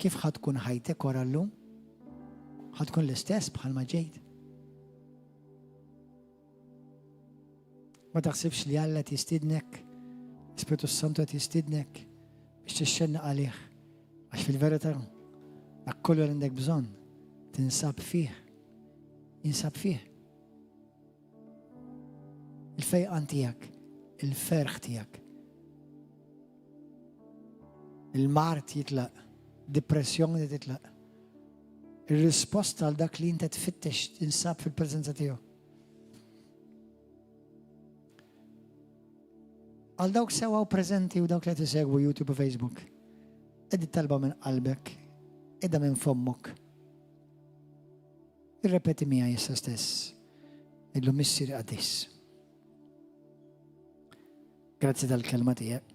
kif ħad tkun ħajtek wara llum? Ħad tkun l-istess bħalma ġejt. Ma taħsibx li Alla tistidnek, Spiritu Santu tistidnek biex tixxenna għalih. Għax fil-verità, dak kollu li għandek bżonn tinsab fih. Jinsab fih. Il-fejqan tiegħek, il-ferħ tiegħek. Il-mart jitlaq, depressjoni titlaq. Il-risposta għal dak li inta tfittex tinsab fil-preżenza tiegħu. Għal dawk sewa u preżenti u dawk li tisegwu YouTube u Facebook. Eddi talba minn qalbek, edda minn fommok. Irrepeti mija jessa stess. Illu missir għaddis. Grazzi tal-kelma tiegħek.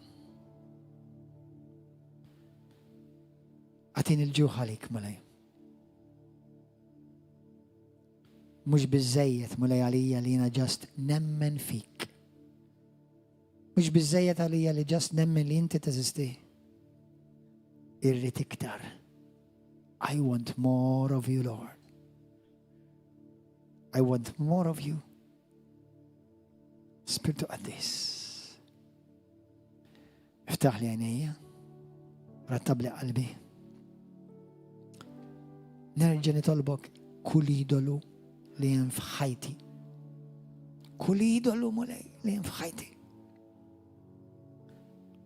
Għatin il-ġuħ għalik, mulej. Mux bizzejiet, mulej għalija li jina ġast nemmen fik. Mux bizzejiet għalija li ġast nemmen li inti teżisti. Irrit iktar. I want more of you, Lord. I want more of you. Spiritu għaddis. Iftaħ li għajnija. Rattab li qalbi. Nerġa nitolbok kull idolu li jen f'ħajti. Kull idolu mulej li jen f'ħajti.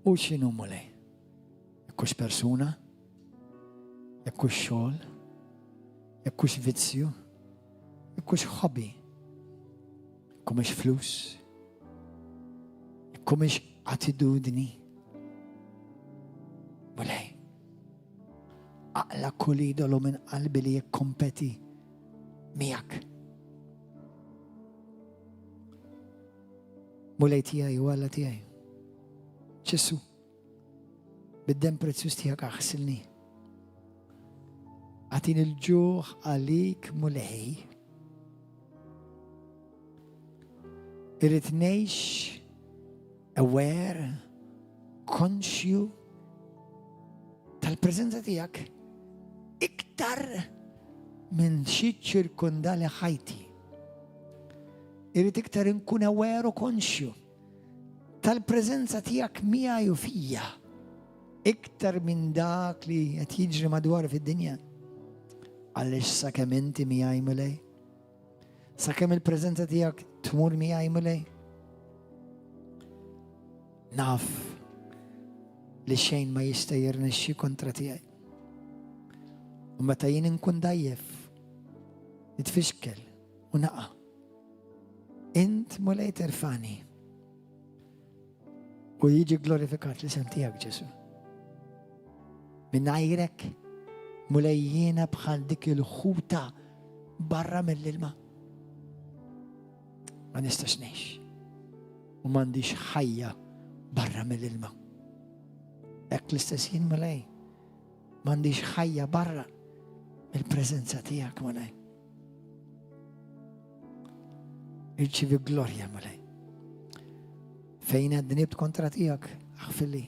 U x'inhu mulej? Jekkux persuna, jekkux xogħol, jekkux vizzju, jekkux hobby, jekkumiex flus, jekkumiex attitudni. Mulej, aqla kull idolu minn qalbi li jikkompeti miegħek. Mulej tiegħi u Alla tiegħi. Ġesu, bid-dem prezzjuż tiegħek aħsilni. Għatin il-ġuħ għalik mulej. Irrid ngħix aware, conscious tal-preżenza tiegħek iktar minn xi ċirkundali ħajti. Irrid iktar inkun aware u conscious tal-preżenza tiegħek miegħi u fija iktar minn dak li qed jiġri madwar fid-dinja. Għaliex sakemm inti miegħi mulej, sakemm il-preżenza tiegħek tmur miegħi mulej, naf li xejn ma jista' jirnexxi kontra tiegħi. U meta jien inkun dajjef, nitfixkel u naqa', int mulej terfani u jiġi glorifikat l-isem tiegħek Ġesu. Mingħajrek mulej jiena bħal dik il-ħuta barra mill-ilma. Ma nistax ngħix u m'għandix ħajja barra mill-ilma. Hekk l-istess jien mulej m'għandix ħajja barra mill-preżenza tiegħek mulej. Irċivi glorja mulej. Fejn għad-nibt kontra tiegħek aħfilli.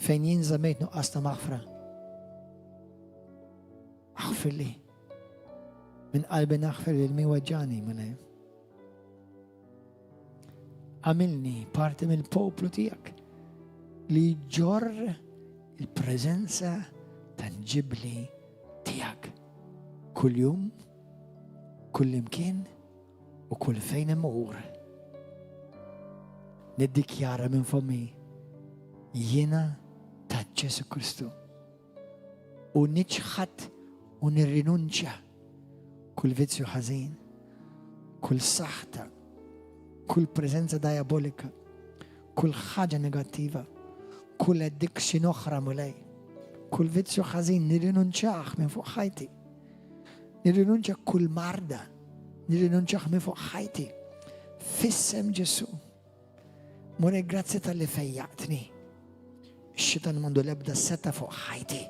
Fejn jien żammejt nuqqas ta' maħfra. Aħfilli. Min qalbi naħfir lil weġġani mulej. Għamilni parti mill-poplu tiegħek li ġorr il-preżenza tanġibli tiegħek. Kull jum, kull imkien u kull fejn imur. Niddikjara minn fommi jiena ta' Ġesu Kristu u niċħat u nirrinunċja kull vizzju ħażin, kull saħta, kull preżenza diabolika, kull ħaġa negattiva, kull addiction oħra mulej, kull vizzju ħażin nirrinunċjah minn fuq ħajti. Nirrinunċja kull marda, nirrinunċjah minn fuq ħajti. Fissem Ġesu. Mulej grazzi tal-li fejjaqtni. Ix-xitan mandu l-ebda seta fuq ħajti.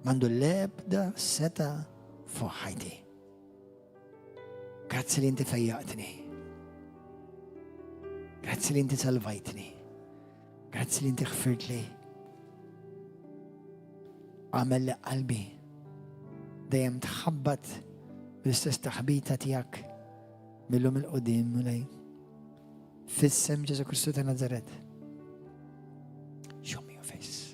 Mandu l-ebda seta fuq ħajti. Grazzi li inti fejjaqtni. Grazzi li inti salvajtni. Grazzi li inti ħfirt li. Għamel li qalbi dejjem tħabbat l-istess taħbita tiegħek millum il-qudiem mulej. Fissem Ġesu Kristu ta' Nazaret. Show me your face.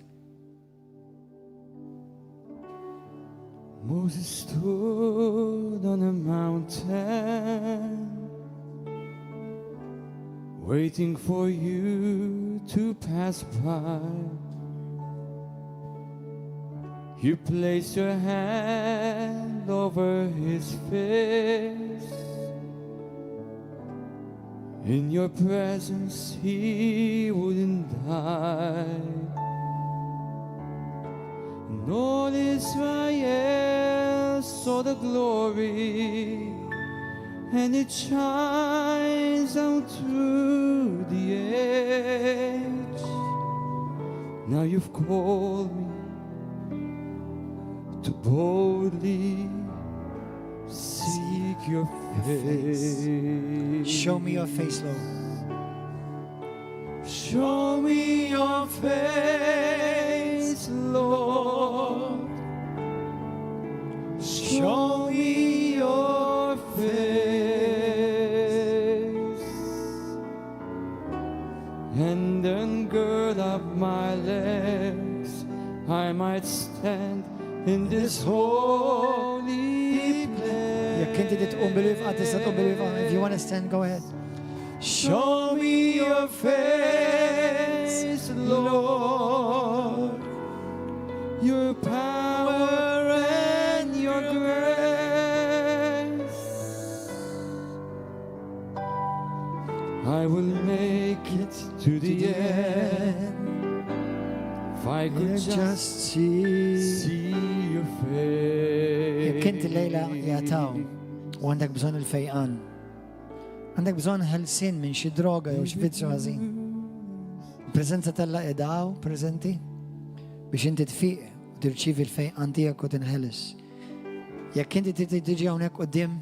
Moses stood on a mountain, waiting for you to pass by. You placed your hand over his face. In your presence he wouldn't die. And all Israel saw the glory, and it shines out through the age. Now you've called me to boldly seek your face. Show me your face, Lord. Show me your face, Lord. Show me your face. And then gird up my legs, I might stand in this holy place. Jekk inti titqum bil-wifqa, tista' tqum bil-wifqa. If you want to stand, go ahead. Show me your face, Lord, your power and your grace. I will make it to the end if I could just see your face. Jekk inti lejla jataw u għandek bżonn il-fejqan. Għandek bżonn ħelsin minn xi droga jew xi vizzju ħażin. Il-preżenza Alla qiegħda preżenti biex inti tfiq u tirċievi l-fejqan tiegħek u tinħeles. Jekk inti tiġi hawnhekk quddiem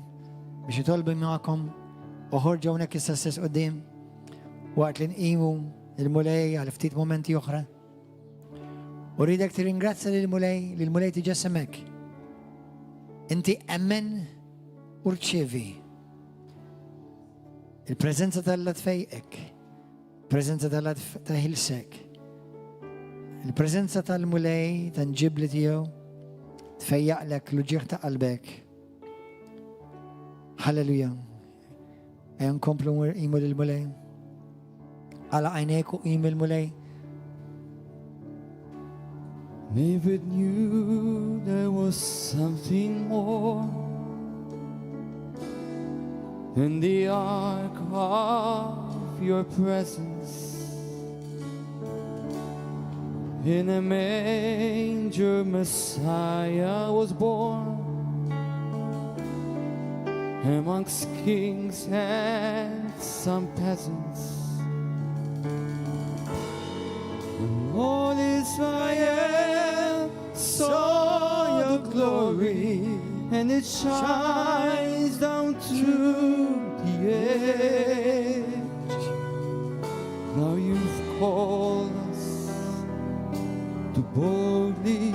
biex itolbu magħkom u ħorġu hawnhekk issa stess quddiem waqt li nqimu il-mulej għal ftit momenti oħra. U rridek tirringrazzja lill-mulej li l-mulej tiġessemek. Inti emmen u rċievi. Il-preżenza Alla tfejqek, il-preżenza Alla taħilsek, il-preżenza tal-mulej tanġibli tiegħu tfejjaqlek l-ġieħ ta' qalbek. Halleluja. Ejja nkomplu qimu lill-mulej. Għala għajnejk u qimu l-mulej. David knew there was something more in the ark of your presence. In a manger, Messiah was born amongst kings and some peasants. And all Israel saw your glory, and it shines down to the edge. Now you've called us to boldly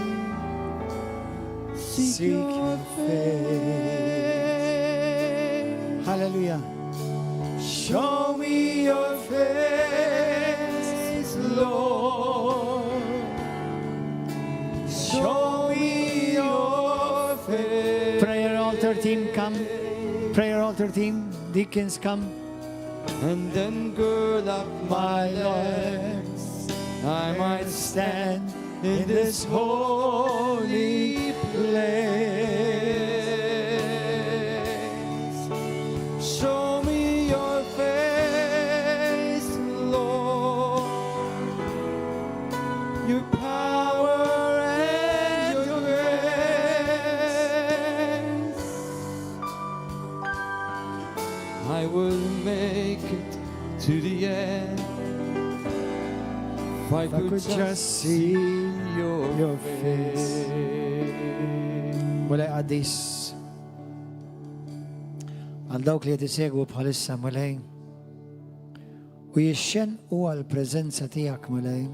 seek your face. Hallelujah. Show me your face, Lord. Show me your face. Prayer altar team, come. Prayer altar team, deacons, come. And then gird up my legs, I might stand in this holy place. Show me your face, Lord, your power and your grace. I will make it to the end if I could just see your face. Mulej għaddis. Għal dawk li jtisegwu bħalissa mulej. U jixxen u għal-prezenza tijak mulej.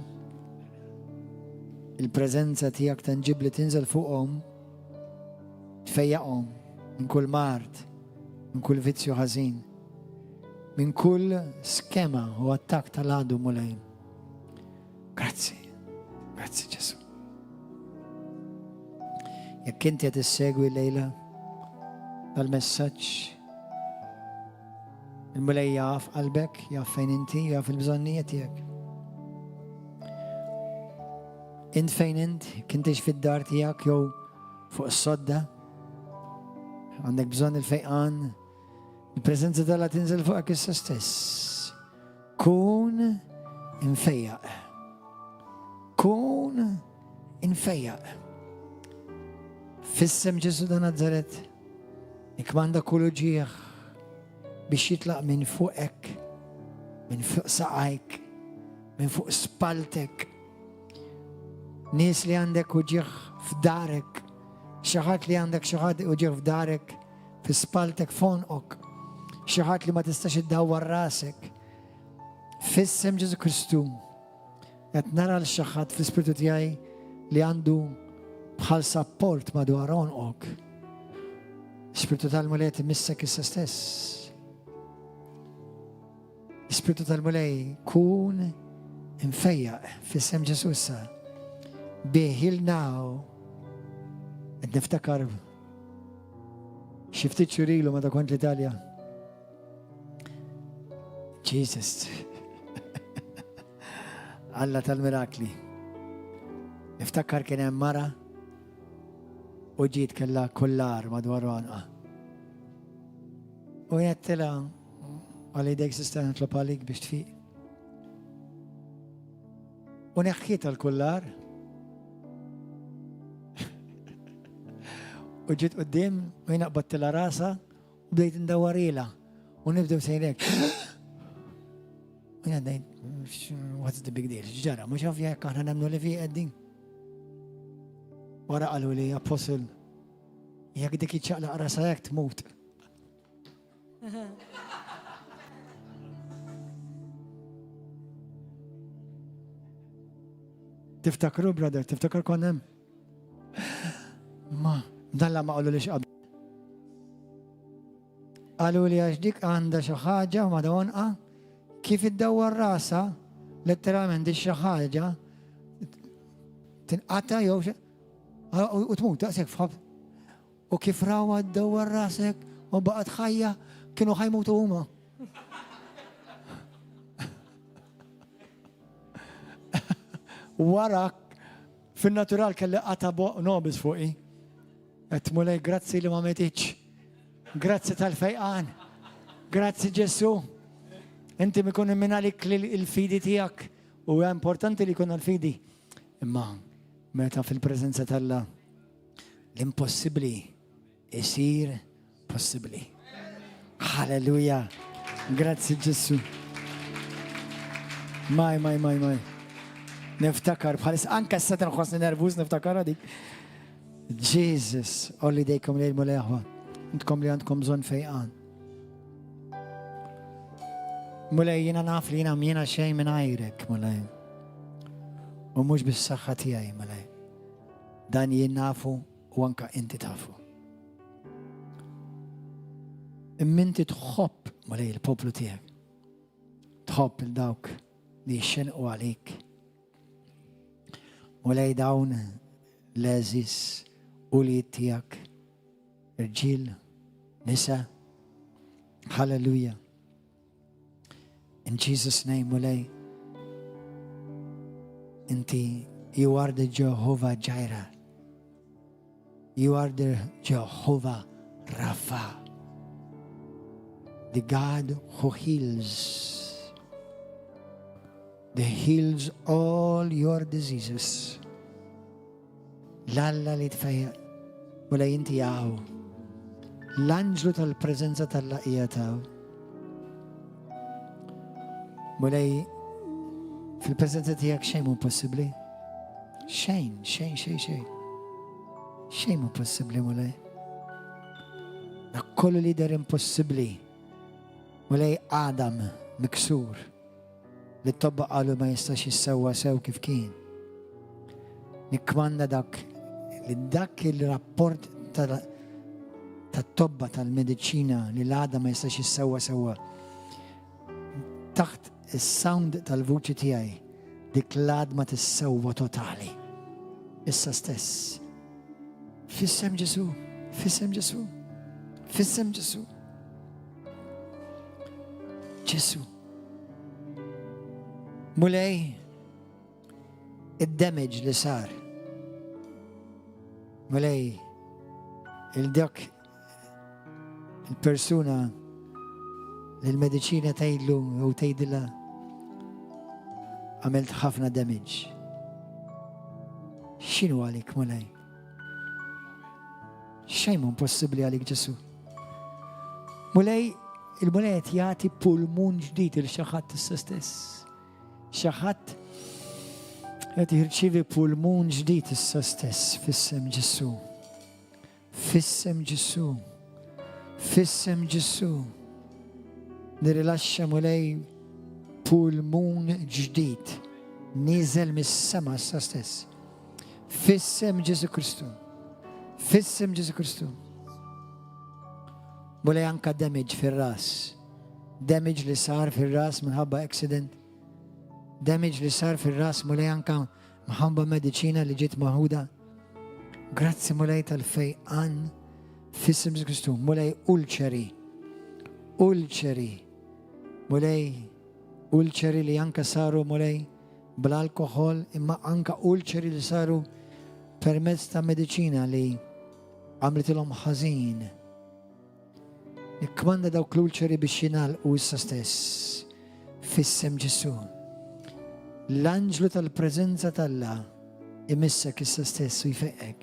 Il-prezenza tijak tanġibli tinżel fuqhom, tfejjaqhom minn kull mart, minn kull vizzju ħażin, minn kull skema u attak tal-għadu mulej. Grazzi, grazzi Ġesu. Jekk inti qed issegwi lejla tal-messaġġ, il-mulej jaf qalbek, jaf fejn inti, jaf il-bżonnijiet tiegħek. Int fejn int, kintix fid-dar tiegħek jew fuq is-sodda, għandek bżonn il-fejqan, il-preżenza Alla tinżel fuqek issa stess. Kun infejjaq. Kun infejjaq. Fissem Ġesu ta' Nazaret, ikmanda kullu ġieħ biex jitlaq minn fuqek, minn fuq saqajk, minn fuq spaltek. Nies li għandek u ġieħ f'darek, xaħat li għandek xaħat u ġieħ f'darek, fi spaltek fonqok, xaħat li ma tistax iddawwar rasek. Fissem Ġesu Kristu, qed nara l-xaħat fl-ispiritu tiegħi li għandu bħal sapport madwar onqok. L-ispiritu tal-mulej timissek issa stess. L-ispiritu tal-mulej kun infejjaq fissem Ġesu issa. Be healed now niftakar xi ftit xurilu meta kont l-Italja. Jesus. Alla tal-mirakli. Niftakar kien hemm mara u ġiet kellha kollar madwar għanqa. U jettela għalli dek sista nitlob għalik biex tfiq. U neħħiet għal-kollar. U ġiet qoddim u jina qbattila rasa u bdejt ndawarila. U nibdew sejnek. U jina dejt, what's the big deal? Ġara, mux għafja jekk aħna nemnu li fi għeddin. Wara qalu li apostle, jekk dik iċċaqlaq rasa jekk tmut. Tiftakru, brother, tiftakar konnem? Ma, dalla ma qalu li xqab. Qalu li għax dik għanda xi ħaġa ma dawnqa kif iddawwar rasa, letteralment di xi ħaġa tinqata jew u tmut daqshekk fħab. U kif rawa ddawwar rasek u baqgħet ħajja kienu ħajmutu huma. Warak fin-natural kelli qata nobis fuqi. Qed mulej grazzi li ma metitx. Grazzi tal-fejqan. Grazzi Ġesu. Inti mikun minn għalik il-fidi tiegħek u importanti li jkun għal-fidi. Imma meta fil-preżenza tal-la l-impossibbli isir possibbli. Halleluja. Grazzi Ġesu. Maj. Niftakar bħalis anka s-satan xosni nervus niftakar dik. Jesus, olli dejkom li l-mulejħwa. Intkom li għandkom zon fejqan. Mulej jina naf li jina mjena xej minn għajrek, mulej. U mux bis-saxħa tijaj, mulej. Dan jien nafu u anka inti tafu. Imminti tħobb, mulej, il-poplu tijak. Tħobb il-dawk li xenqu għalik. Mulej dawn l-eżis u li tijak. Irġil, nisa. Hallelujah. In Jesus' name, mulej. Inti, you are the Jehovah Jireh. You are the Jehovah Rapha. The God who heals. That heals all your diseases. L-Alla li tfajja. Mulej inti jaw. L-anġlu tal-prezenza tal-laqija taw. Mulej fil-prezenza tijak xejn mu possibli. Xejn. Xejn mu possibli mulej. Na kollu li der impossibli. Mulej Adam miksur. Li t-tobba qalu ma jistax jissawa sew kif kien. Nikmanda dak il-rapport tat-tobba tal-medicina li l-għada ma jistax jissawa sewa. Taħt il-sound tal-vuċi tijaj dik l-għad ma tissawa totali. Issa stess. Fissem Ġesu. Ġesu. Mulej, id-damage li sar. Mulej, il-dak, il-persuna, l-medicina tajdlu u tajdila għamilt ħafna damage. Xinu għalik, mulej? Xejn possibli għalik Ġesu. Mulej, il-mulej jagħti pulmun ġdid il-xaħat issa stess. Xaħat qed jirċievi pulmun ġdid issa stess fis-sem Ġesu. Fis-sem Ġesu. Nirilaxxa mulej pulmun ġdid nieżel mis-sema issa stess. Fis-sem Ġesu Kristu. Mulej anka damage fir-ras. Damage li sar fir-ras minħabba accident. Damage li sar fil-ras mulej anka mħamba medicina li ġiet maħuda. Grazzi mulej tal-fejqan fissim Kristu, mulej ulċeri, ulċeri li anka saru mulej bl-alkohol, imma anka ulċeri li saru permezz ta' medicina li għamlitilhom ħażin. Nikkmanda dawk l-ulċeri biex jingħalqu issa stess fissem Ġesu. L-anġlu tal-preżenza tal-la imissek issa stess u jfeqek.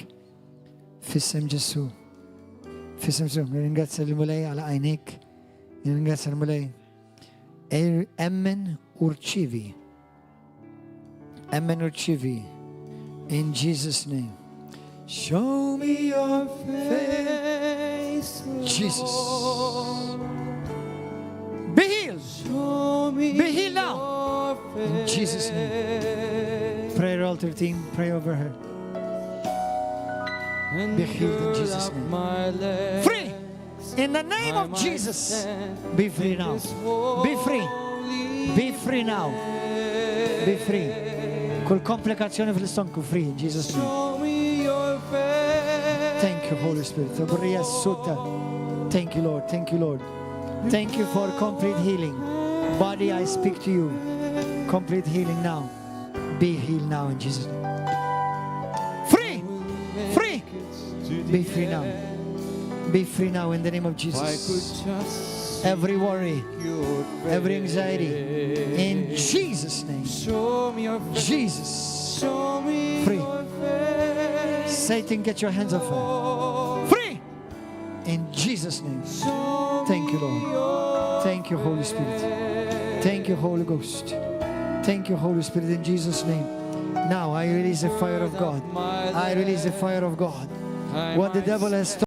Fissem Ġesu. Fissem Ġesu. Ringrazzja l-mulej għal għajnik. Ringrazzja l-mulej. Emmen urċivi. Emmen urċivi. In Jesus' name. Show me your face, Jesus. Be healed. Be healed now. In Jesus' name. Prayer altar team, pray over her. Be healed in Jesus' name. Free. In the name of Jesus. Be free now. Be free. Be free now. Be free. Kull komplikazzjoni fil-istonku free in Jesus' name. Thank you, Holy Spirit. Thank you, Lord. Thank you, Lord. Thank you for complete healing. Body, I speak to you. Complete healing now. Be healed now in Jesus' name. Free! Free! Be free now. Be free now in the name of Jesus. Every worry, every anxiety, in Jesus' name. Jesus. Free. Satan, get your hands off her. Free! In Jesus' name. Thank you, Lord. Thank you, Holy Spirit. Thank you, Holy Ghost. Thank you, Holy Spirit, in Jesus' name. Now I release the fire of God. I release the fire of God. What the devil has